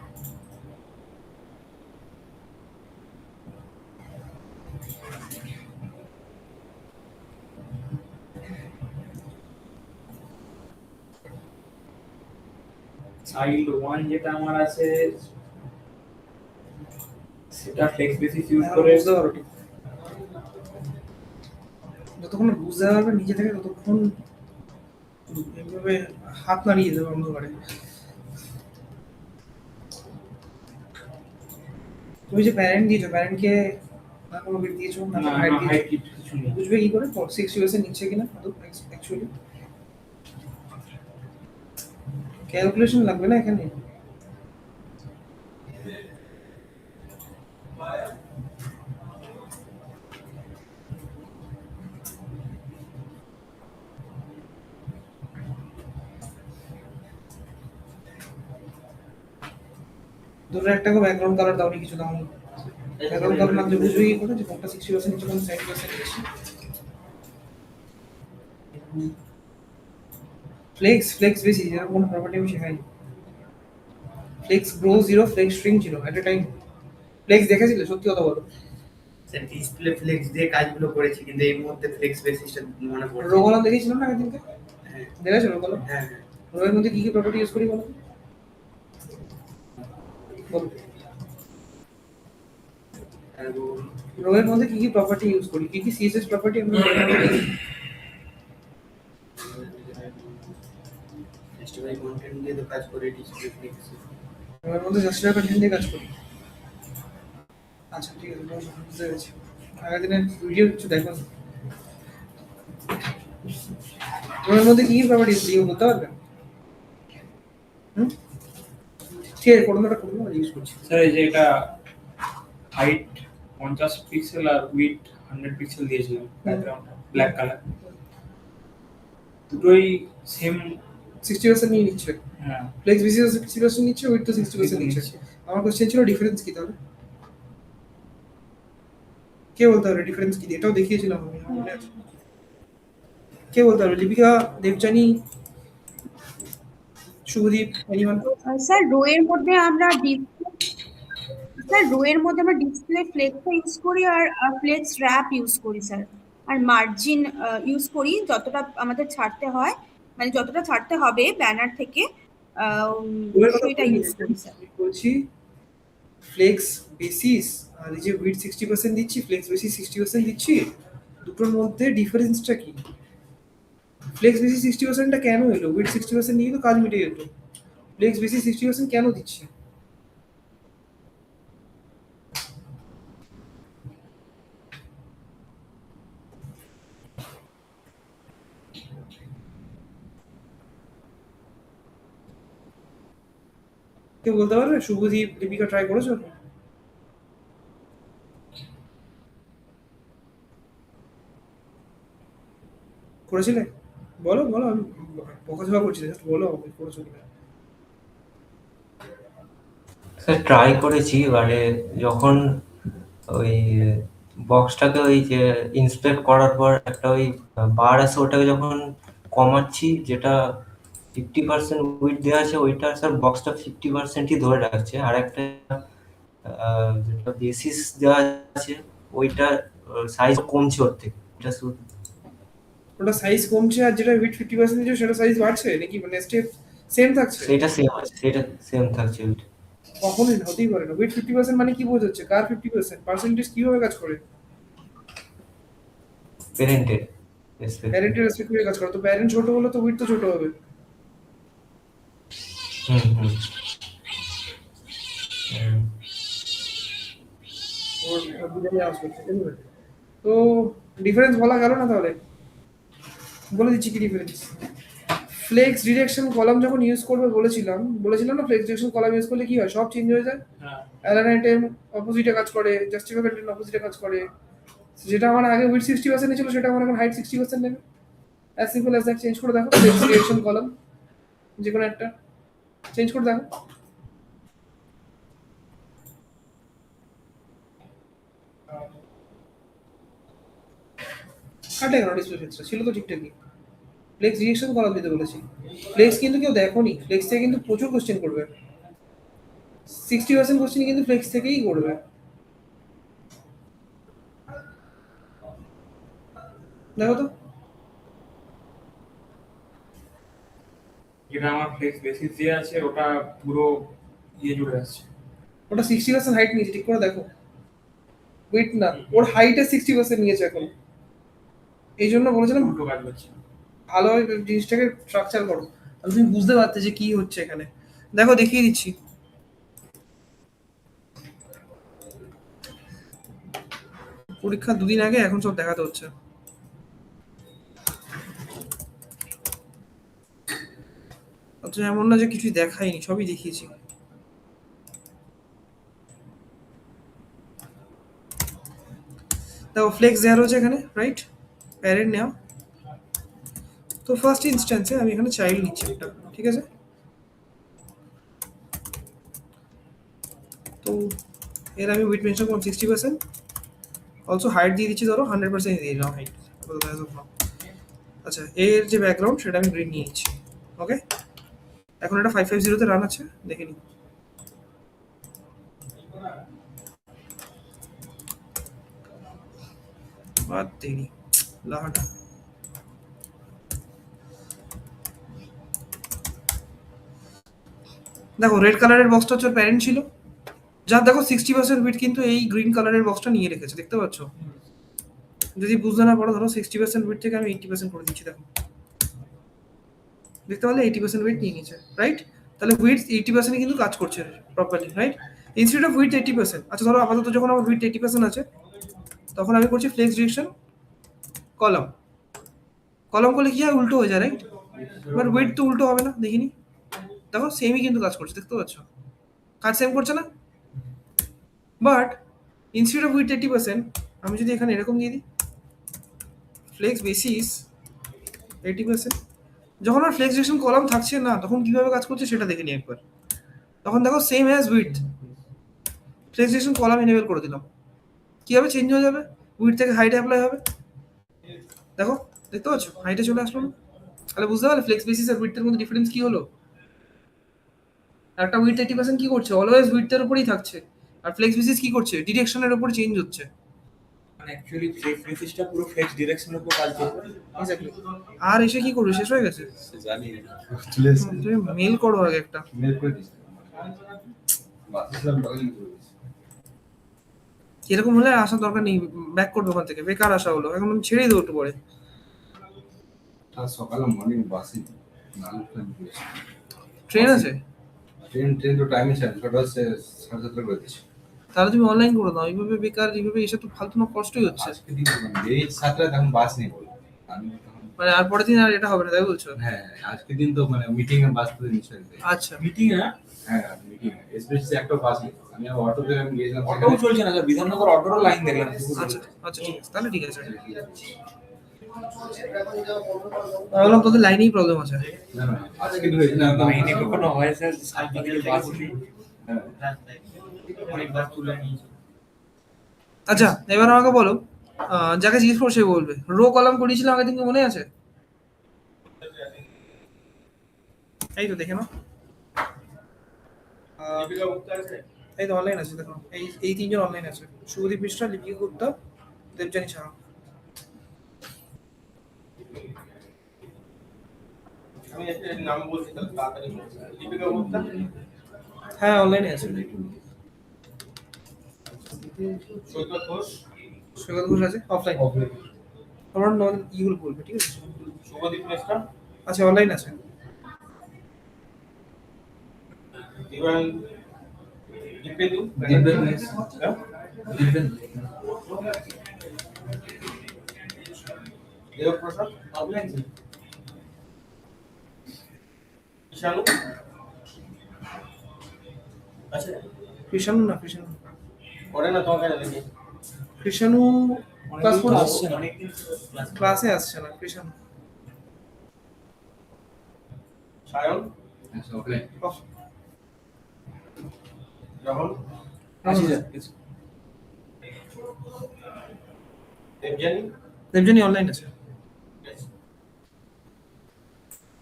চাইল্ড 1 যেটা আমার আছে সেটা ফ্লেক্স বেসিস ইউজ এখন করে বুঝতে পারো ঠিক। যতক্ষণ না বুঝতে পারবে নিজে থেকে, ততক্ষণ এইভাবে হাত নাড়িয়ে দেবে অন্ধকারে। তুমি যে প্যারেন্ট দিয়েছো, প্যারেন্টকে না কোনো বিট দিয়েছো না না হাইট হাইট দিয়েছো, কিছু নেই। বুঝবে কি করে 6 US এর নিচে কিনা? অ্যাকচুয়ালি ক্যালকুলেশন লাগবে না এখানে। দুটো একটা ব্যাকগ্রাউন্ড কালার দাও নি, কিছু দাও নি। ব্যাকগ্রাউন্ড কালার না দিলে বুঝবে কি করে যে কোনটা 60 US এর নিচে, কোনটা 70 US এর নিচে? ফ্লেক্স বেসিস এর কোন প্রপার্টি আমি শেখাই? Flex grow 0, flex string 0 at a time. Flex দেখেছিলে? সত্যি কথা বলো। স্যার ডিসপ্লে ফ্লেক্স দিয়ে কাজগুলো করেছি, কিন্তু এই মুহূর্তে ফ্লেক্স বেসিসটা মনে পড়ছে। রোগলন দেখেছিলাম না একদিনকে? হ্যাঁ দেখেছো রোগলন? হ্যাঁ রোয়ের মধ্যে কি কি প্রপার্টি ইউজ করি বলো? বলো, হ্যাঁ। রোয়ের মধ্যে কি কি প্রপার্টি ইউজ করি? কি কি সিএসএস প্রপার্টি আমরা ফেস্টিভ্যাল কন্টেন্ট দিয়ে তো কাজ করে ডিসপ্লে ফ্লেক্স। রোয়ের মধ্যে জাস্টিফাই কন্টেন্ট দিয়ে কাজ করি। আচ্ছা ঠিক আছে, বুঝতে পেরেছি। আগের দিনের ভিডিও কিছু দেখো। রোয়ের মধ্যে কি কি প্রপার্টি ইউজ করি বলতে পারবেন? ঠিক আছে, কোনোটা ইউজ করছি। স্যার এই যে এটা হাইট 50 পিক্সেল আর উইথ 100 পিক্সেল দিয়েছিলাম, ব্যাকগ্রাউন্ড ব্ল্যাক কালার, দুটোই সেম। 60% নিয়ে নিচ্ছে। হ্যাঁ ফ্লেক্স বেসিস 60% নিচ্ছে, উইথ তো 60% নিচ্ছে। আমার কোশ্চেন ছিল ডিফারেন্স কি তাহলে? কে বলতে পারবে ডিফারেন্স কি? এটাও দেখিয়েছিলাম আমি, আমার মনে আছে। কে বলতে পারবে? Lipika, Debjani, Shubhadeep, anyone? Sir row এর মধ্যে আমরা স্যার রো এর মধ্যে আমরা ডিসপ্লে ফ্লেক্স ইউজ করি আর ফ্লেক্স র্যাপ ইউজ করি স্যার, আর মার্জিন ইউজ করি যতটা আমাদের ছাড়তে হয়, মানে যতটা ছাড়তে হবে ব্যানার থেকে ওদের কথা সেটা ইউজ করি স্যার। আমি বলছি ফ্লেক্স বেসিস আর এই যে উইথ 60% দিচ্ছি, ফ্লেক্স বেসিস 60% দিচ্ছি, দুটোর মধ্যে ডিফারেন্সটা কি? ফ্লেক্স বেসিস 60%টা কেন এলো? উইথ 60% নিয়ে তো কাজ মিটে যেত। ফ্লেক্স বেসিস 60% কেন দিচ্ছি? কেউ বলতে পারবে? শুভদীপ, দীপিকা ট্রাই করেছো? করেছিলে? বলো বলো, আমি বকাঝকা করছি না, just বলো আমাকে করেছো কিনা। স্যার ট্রাই করেছি, এবারে যখন ওই বক্সটাকে ওই যে ইন্সপেক্ট করার পর একটা ওই বার আছে, ওটাকে যখন কমাচ্ছি, যেটা 50% উইথ দেওয়া আছে ওইটা স্যার বক্সটা 50%ই ধরে রাখছে, আর একটা যেটা বেসিস দেওয়া আছে ওইটা সাইজ কমছে ওর থেকে, এটা শুধু ওটা সাইজ কমছে আর যেটা উইথ 50% দিচ্ছ সেটা সাইজ বাড়ছে নাকি, মানে স্টেপ সেম থাকছে? সেটা সেম আছে, সেটা সেম থাকছে ওইটা। কখনোই না, হতেই পারে না। উইথ 50% মানে কি বোঝাচ্ছে? কার 50%? পার্সেন্টেজ কিভাবে কাজ করে? প্যারেন্টের প্যারেন্টের রেসপেক্ট করে কাজ করে, তো প্যারেন্ট ছোট হলে তো উইথ তো ছোট হবে। হুম হুম হুম। ওর বুঝাই আসবে। তো ডিফারেন্স বলা গেল না তাহলে? বলে দিচ্ছি কি ডিফারেন্স। ফ্লেক্স ডিরেকশন কলাম যখন ইউজ করবে বলেছিলাম না, ফ্লেক্স ডিরেকশন কলাম ইউজ করলে কি হয়, সব চেঞ্জ হয়ে যায়। হ্যাঁ, অ্যালাইন অপোজিটে কাজ করে, জাস্টিফাইড অপোজিটে কাজ করে। যেটা আমার আগে উইথ 60% ছিল সেটা আমার এখন হাইট 60% নেবে। As simple as that. Change করে দেখো ফ্লেক্স ডিরেকশন কলাম, যে কোনো একটা চেঞ্জ করে দেখো। কাটে কেন? ডিসপ্লে ফ্লেক্সটা ছিল তো ঠিকঠাকই। ফ্লেক্স ডিরেকশন কলাম দিতে বলেছি। ফ্লেক্স কিন্তু কেউ দেখোনি, ফ্লেক্স থেকে কিন্তু প্রচুর কোশ্চেন করবে। 60% কোশ্চেন কিন্তু ফ্লেক্স থেকেই করবে। দেখো তো, যেটা আমার ফ্লেক্স বেসিস দিয়ে আছে ওটা পুরো ইয়ে জুড়ে আসছে। ওটা 60% হাইট নিয়েছে, ঠিক করে দেখো। ওয়েট না, ওর হাইটে 60% নিয়েছে এখন। এই জন্য বলেছিলাম উল্টো কাজ করছে। ভালোভাবে জিনিসটাকে স্ট্রাকচার করো, আর তুমি বুঝতে পারতে যে কি হচ্ছে এখানে। দেখো দেখিয়ে দিচ্ছি। পরীক্ষা দুদিন আগে, এখন সব দেখাতে হচ্ছে। অথচ এমন না যে কিছুই দেখাইনি, সবই দেখিয়েছি। দেখো ফ্লেক্স দেওয়া রয়েছে এখানে, রাইট? প্যারেন্ট নেওয়া। তো ফার্স্ট ইনস্ট্যান্সে আমি এখানে চাইল্ড নিচ্ছি একটা, ঠিক আছে? তো এর আমি উইথ মেনশন করলাম 60%, অলসো হাইট দিয়ে দিচ্ছি, ধরো 100% দিয়ে দিলাম হাইট। আচ্ছা, এর যে ব্যাকগ্রাউন্ড সেটা আমি গ্রিন নিয়ে নিচ্ছি। ওকে, এখন এটা 550 রান আছে, দেখে নিই। বাদ দেরি লাহাটা। দেখো রেড কালারের বক্সটা হচ্ছে প্যারেন্ট ছিল, যার দেখো 60% উইথ কিন্তু এই গ্রিন কালারের বক্সটা নিয়ে রেখেছে, দেখতে পাচ্ছ? যদি বুঝতে না পারো, ধরো 60% উইথ থেকে আমি 80% করে দিচ্ছি, দেখো দেখতে পারলে 80% উইথ নিয়ে নিয়েছে, রাইট? তাহলে উইথ 80% কিন্তু কাজ করছে properly, right? Instead of with 80%, আচ্ছা ধরো আপাতত যখন আমার উইথ 80% আছে, তখন আমি করছি ফ্লেক্স ডিরেকশন কলাম। কলাম করলে কি হয়, উল্টো হয়ে যায়, রাইট? বাট উইথ তো উল্টো হবে না, দেখিনি। দেখো সেমই কিন্তু কাজ করছে, দেখতে পাচ্ছ? কাজ সেম করছে না? বাট ইনস্টেড অফ উইথ 80%, আমি যদি এখানে এরকম দিয়ে দিই ফ্লেক্স বেসিস 80%, যখন আর ফ্লেক্স ডিরেকশন কলাম থাকছে না, তখন কিভাবে কাজ করছে সেটা দেখে নিই একবার। তখন দেখো same as with, flex direction column enable করে দিলাম, কিভাবে চেঞ্জ হয়ে যাবে? উইথ থেকে হাইটে অ্যাপ্লাই হবে, দেখো দেখতে পাচ্ছ? হাইটে চলে আসলো না? তাহলে বুঝতে পারলে ফ্লেক্স বেসিস আর উইথের মধ্যে ডিফারেন্স কি হলো? একটা উইথ 80% কি করছে, অলওয়েজ উইথের উপরেই থাকছে, আর ফ্লেক্স বেসিস কি করছে, ডিরেকশনের উপর চেঞ্জ হচ্ছে। মানে অ্যাকচুয়ালি ফ্লেক্স বেসিসটা পুরো ফ্লেক্স ডিরেকশনের উপর কাজ করবে। এক্স্যাক্টলি। আর এসে কি করবে, শেষ হয়ে গেছে? জানি না চলে এসেছে তুমি মেল করো আগে একটা। মেল করে দিয়েছে বাতিলাম লগইন করে দিয়েছে এরকম হলে আসার দরকার নেই, ব্যাক করবে ওখান থেকে, বেকার আসা হলো, এখন আমি ছেড়েই দেবো একটু পরে। আর সকালে মর্নিং বাসে নাল প্ল্যান করেছি ট্রেন আছে? ট্রেন তো টাইমে ছিল 7:30 করে দিয়েছে তাহলে তুমি অনলাইন করে দাও, এইভাবে বেকার এইভাবে এসে তো ফালতু না কষ্টই হচ্ছে। আজকে দিন এই 7টা তখন বাস নেই বল আমি তখন মানে আর পরের দিন আর এটা হবে না, তাই বলছো? হ্যাঁ আজকে দিন তো মানে মিটিং এ বাস তো নিশ্চয় আচ্ছা, মিটিং না, হ্যাঁ মিটিং এসবিএসসি একটা বাস নেই আমি অটোতে আমি গিয়েছিলাম অটোও চলছে না স্যার, বিধাননগর অটোরও লাইন দেখলাম। আচ্ছা আচ্ছা, ঠিক আছে, তাহলে ঠিক আছে। আমি বললাম তোদের লাইনেই প্রবলেম আছে। না না আজকে তো হয়েছিল লাইনে কখনো হয় স্যার, সাইকেল বাস নেই। হ্যাঁ অনেকবার তুলে নিয়েছি। আচ্ছা, এবার আমাকে বলো, যাকে জিজ্ঞেস করো সে বলবে। রো কলাম করিয়েছিলাম আগের দিনকে, মনে আছে? এই তো দেখে নাও, এই তো অনলাইন আছে, দেখো এই তিনজন অনলাইন আছে, শুভদীপ মিশ্রা, লিপিকা গুপ্তা, দেবজানী সাহা। আমি একটা নাম বলছি তাহলে তাড়াতাড়ি বলছি। দীপিকা গুপ্তা, হ্যাঁ অনলাইনে আছে। সৈকত ঘোষ, সৈকত ঘোষ আছে অফলাইন, আমার নন ইগুলো বলবে, ঠিক আছে? শুভদীপ মিশ্রা, আচ্ছা অনলাইন আছে। ইভান দীপেন্দু, দেবপ্রসাদ, অফলাইন ছিল। ঈশানু, আচ্ছা কৃষাণু না, কৃষাণু করে না তোমাকে নাকি? কৃষাণু ক্লাস অনেকদিন 4 আসছে না। ক্লাসে আসছে না কৃষাণু। সায়ন, অফলাইন রাহুল, আসি স্যার। দেবজানী, দেবজানী অনলাইন আছে।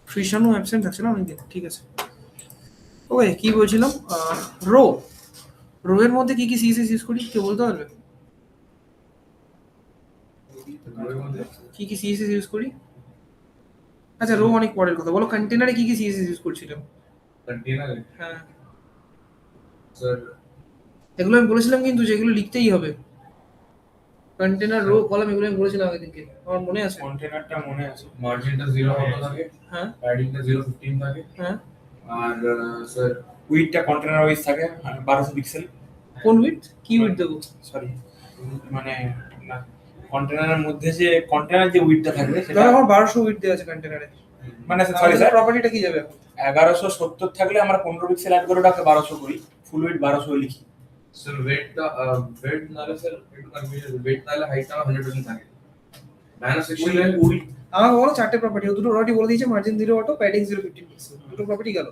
কৃষাণু অ্যাবসেন্ট আছে না অনেকদিন, ঠিক আছে। ওকে, কি বলছিলাম, রো রো এর মধ্যে কি কি সিএসএস ইউজ করি, কেউ বলতে পারবে? কি কি সিএসএস ইউজ করি? আচ্ছা রো অনেক পরের কথা, বলো কন্টেনারে কি কি সিএসএস ইউজ করছিলাম? কন্টেনারে হ্যাঁ স্যার এগুলো আমি বলেছিলাম কিন্তু, যেগুলো লিখতেই হবে। কন্টেনার, রো, কলাম, এগুলো আমি বলেছিলাম আগের দিনকে, আমার মনে আছে। কন্টেনারটা মনে আছে। মার্জিনটা 0 মতো থাকে, হ্যাঁ প্যাডিংটা 0.15 থাকে, হ্যাঁ। আর স্যার উইডটা কন্টেনার ওয়াইজ থাকে, আর 1200 পিক্সেল। কোন উইডথ, কি উইডথ দেবো? সরি, মানে না, কন্টেনারের মধ্যে যে কন্টেনার যে উইডটা থাকবে সেটা ধরো আমার 1200 উইডথ দেওয়া আছে কন্টেনারে, মানে সরি স্যার, প্রপার্টিটা কি যাবে এখন? 1170 থাকলে আমরা 15 পিক্সেল অ্যাড করে ওটাকে 1200 করি, ফুল উইড 1200 লিখি। স্যার ওয়েট নালে স্যার একটু কনফিউশন, ওয়েট নালে হাইটটা 100% থাকে। ব্যানার সেকশনে উইড আমাকে বলো চারটে প্রপার্টি, দুটো প্রপার্টি বলে দিয়েছে, মার্জিন 0 অটো, প্যাডিং 0.15 পিক্সেল, দুটো প্রপার্টি গেল।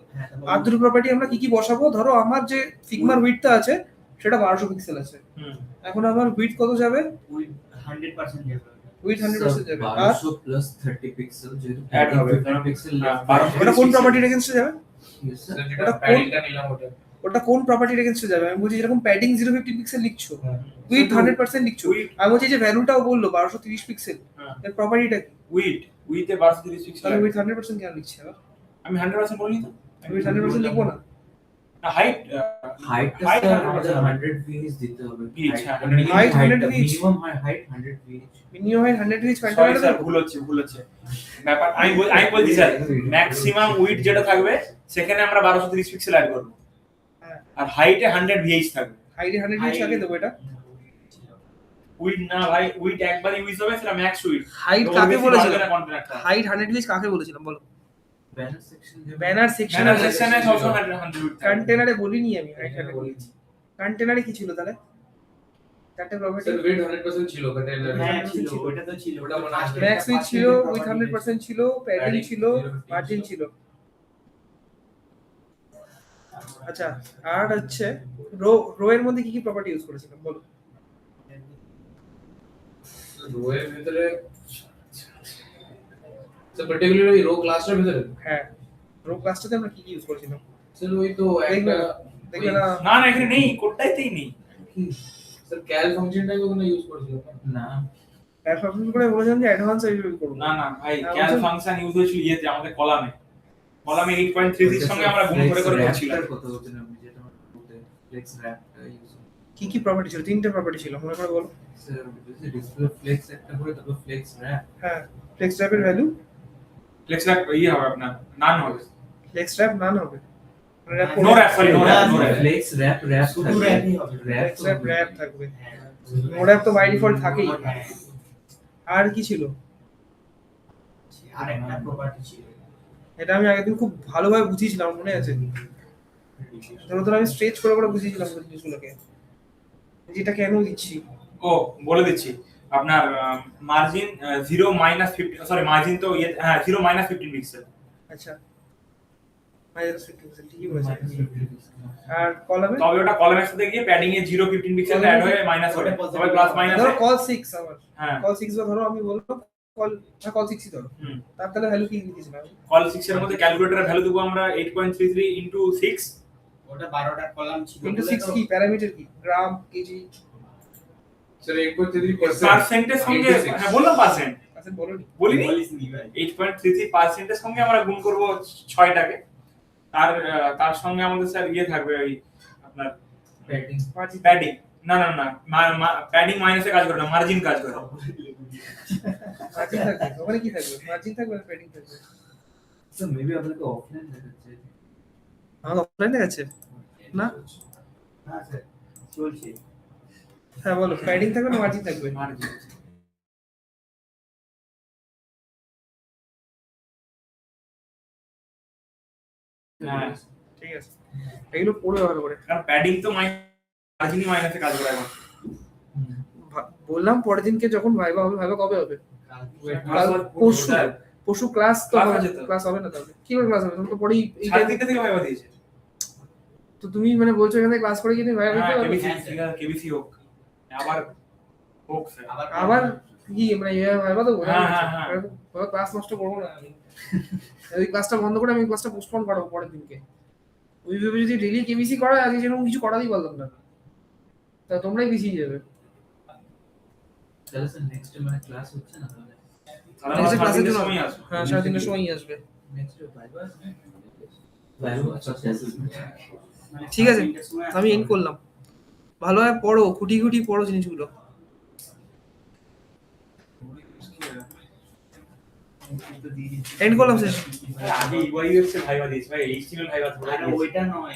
আর দুটো প্রপার্টি আমরা কি কি বসাবো? ধরো আমার যে ফিগমার উইডথটা আছে সেটা 1200 পিক্সেল আছে, এখন আমার উইডথ কত যাবে? 100% যাবে। উইডথ 100% যাবে। আর 1200 প্লাস 30 পিক্সেল যেহেতু Add হবে। 50 পিক্সেল হ্যাঁ, 1200 ওটা কোন প্রপার্টির এগেইনস্টে যাবে? স্যার ওটা যেটা কোন- প্যাডিংটা নিলাম ওটা ওটা কোন প্রপার্টির এগেইনস্টে যাবে? আমি বলছি যেরকম প্যাডিং 0.15 পিক্সেল লিখছো, উইডথ 100% লিখছো, আমি বলছি যে ভ্যালুটাও বললো 1230 পিক্সেল, হ্যাঁ। এর প্রপার্টিটা কি? উইডে 1230 পিক্সেল। তাহলে উইডথ 100% কেন লিখছি আবার? আমি 100% বলিনি তো। উইডথ 100% লিখবো না? হাইট হাইটটা Height স্যার 100% আমাদের 100 ভিএইচ দিতে হবে। Pitch, হ্যাঁ, height 100 VH minimum height 100 VH. Minimum height 100 px sorry কন্টেনারে স্যার, দেবো? ভুল হচ্ছে ব্যাপার। আমি বলছি স্যার, ম্যাক্সিমাম উইড যেটা থাকবে সেখানে আমরা 1230 পিক্সেল অ্যাড করব, হ্যাঁ, আর হাইটে 100 ভিএইচ থাকবে। হাইটে 100 পিক্স আগে দেবো এটা। উইড না ভাই, উইড একবার ইউজ হবে, সেটা ম্যাক্স উইড। হাইট কাকে বলেছিলাম? কন্ট্রাক্টর হাইট 100 পিক্স কাকে বলেছিলাম বলো? ব্যানার সেকশন ব্যানার সেকশনে চ্যানেল সেকশনে সবসময় 100 উইড থাকবে। কন্টেনারে বলিনি আমি হাইট 100 বলেছি। কন্টেনারে কি ছিল তাহলে? চারটে প্রপার্টি, স্যার ওয়েট 100% ছিল কন্টেনারে। হ্যাঁ ছিল, ওটা তো ছিল। ওটা মনে আছে। ম্যাক্স উইথ ছিল, উইথ 100% ছিল, প্যাডিং ছিল, মার্জিন ছিল। আচ্ছা, আর হচ্ছে রো এর মধ্যে কি কি প্রপার্টি ইউজ করেছিলাম বলো? রোয়ের ভিতরে স্যার পার্টিকুলারলি রো ক্লাসটার ভিতরে হ্যাঁ, রো ক্লাসটাতে আমরা কি কি ইউজ করেছিলাম? স্যার ওই তো একটা দেখবে না না না এখানে নেই, কোডটাইতেই নেই। স্যার ক্যাল ফাংশনটাই ওখানে ইউজ করেছিল না অ্যাডভান্স করে বলেছিলাম যে অ্যাডভান্স ইউজ করব না না ভাই হ্যাঁ, ক্যাল বলছেন- ফাংশন ইউজ হয়েছিল ইয়েতে আমাদের কলামে 8.33 এর সঙ্গে আমরা গুণ করে করে করছিলাম। কথা বলছেন আপনি, যেটা আমার বলতে ফ্লেক্স র‍্যাপটা ইউজ কি কি প্রপার্টি ছিল? তিনটে প্রপার্টি ছিল, মনে করে বলো। স্যার ডিসপ্লে ফ্লেক্স একটা করে, তারপর ফ্লেক্স র‍্যাপ। হ্যাঁ, ফ্লেক্স র‍্যাপের ভ্যালু ফ্লেক্স র‍্যাপ ইয়ে হবে আপনার নান হবে। ফ্লেক্স র‍্যাপ নান হবে, wrap no wrap, sorry no wrap, no wrap. Flex wrap শুধু র্যাপই হবে। ফ্লেক্স র‍্যাপ র‍্যাপ থাকবে, নো র‍্যাপ তো বাই ডিফল্ট থাকেই। আর কি ছিল? আর একটা প্রপার্টি ছিল, এটা আমি আগের দিন খুব ভালোভাবে বুঝিয়েছিলাম, মনে আছে? ধরো আমি স্ট্রেচ করে করে বুঝিয়েছিলাম জিনিসগুলোকে, যেটা কেন দিচ্ছি। ও বলে দিচ্ছি, আপনার মার্জিন 0 - 15, সরি মার্জিন তো ইয়ে হ্যাঁ 0 - 15 পিক্সেল। আচ্ছা, মাইনাস 15 ঠিকই বলেছেন। আর কলামে তবে ওটা কলামের সাথে গিয়ে প্যাডিং এ 0 15 পিক্সেল অ্যাড হয়ে মাইনাস হবে, তবে প্লাস মাইনাস ধরো কল 6 আমার, হ্যাঁ কল 6 বা ধরো আমি বলবো কল, হ্যাঁ কল 6ই ধরো, হুম। তার তাহলে ভ্যালু কি লিখেছিলাম? কল 6 এর মধ্যে ক্যালকুলেটরের ভ্যালু দেবো আমরা 8.33 ইনটু 6 ওটা 12টা কলাম ছিল ইনটু বলে 6 তো কি প্যারামিটার কি? গ্রাম, কেজি, স্যার 8.33% পার্সেন্টের সঙ্গে, হ্যাঁ বললাম পার্সেন্ট আচ্ছা বলোনি। বলিনি, বলিসনি ভাই। 8.33% সঙ্গে আমরা গুণ করব 6টাকে, তার সঙ্গে আমাদের স্যার ইয়ে থাকবে ওই আপনার প্যাডিং। প্যাডিং, না না না প্যাডিং মাইনাসে কাজ করে না, মার্জিন কাজ করে। মার্জিন থাকবে, ওখানে কি থাকবে? মার্জিন থাকবে না প্যাডিং থাকবে? স্যার মেবি আপনাকে অফলাইন দেখাচ্ছে। আমার অফলাইন দেখাচ্ছে না? হ্যাঁ স্যার চলছে। হ্যাঁ বলো, প্যাডিং থাকবে না মার্জিন থাকবে? মার্জিন হ্যাঁ ঠিক আছে, এগুলো পড়ে ভালো করে। কারণ প্যাডিং তো মার্জিনই মাইনাসে কাজ করে এখন। বললাম পরের দিনকে যখন ভাইবা হবে, ভাইবা কবে হবে? কাল পরশু। পরশু ক্লাস তো ক্লাস হবে, আছে তো। ক্লাস হবে না তাহলে কি করে ক্লাস হবে? তুমি তো পরেই এই 3:30 থেকে ভাইবা দিয়েছে। তো তুমি মানে বলছো এখানে ক্লাস করে কি তুমি ভাইবা দিতে হ্যাঁ পারবে? কেবিসি হোক আবার হোক স্যার। আবার কি মানে ভাইবা তো হ্যাঁ, হ্যাঁ, হ্যাঁ। ক্লাস নষ্ট করবো না আমি, ওই ক্লাসটা বন্ধ করে আমি ক্লাসটা পোস্টপোন করাবো পরের দিনকে। ওই ভেবে যদি ডেইলি কেবিসি করা, আগে যেরকম কিছু করাতেই পারলাম না, তা তোমরাই পিছিয়ে যাবে। তাহলে স্যার নেক্সট মানে ক্লাস হচ্ছে না তাহলে? তাহলে Next আমরা ক্লাসের 3:30 জন্য সময় আসবো। হ্যাঁ 3:30 সময়ই আসবে। Next viva viva assessment. ঠিক আছে, আমি এন্ড করলাম। ভালোভাবে পড়ো, খুঁটি খুঁটি পড়ো জিনিসগুলো। এন্ড করলাম শেষ। আগে ইউআইএক্স এর ভাইবা দিয়েছে ভাই, এইচটিএমএল ভাইবা থোড়া আরে ওইটা নয়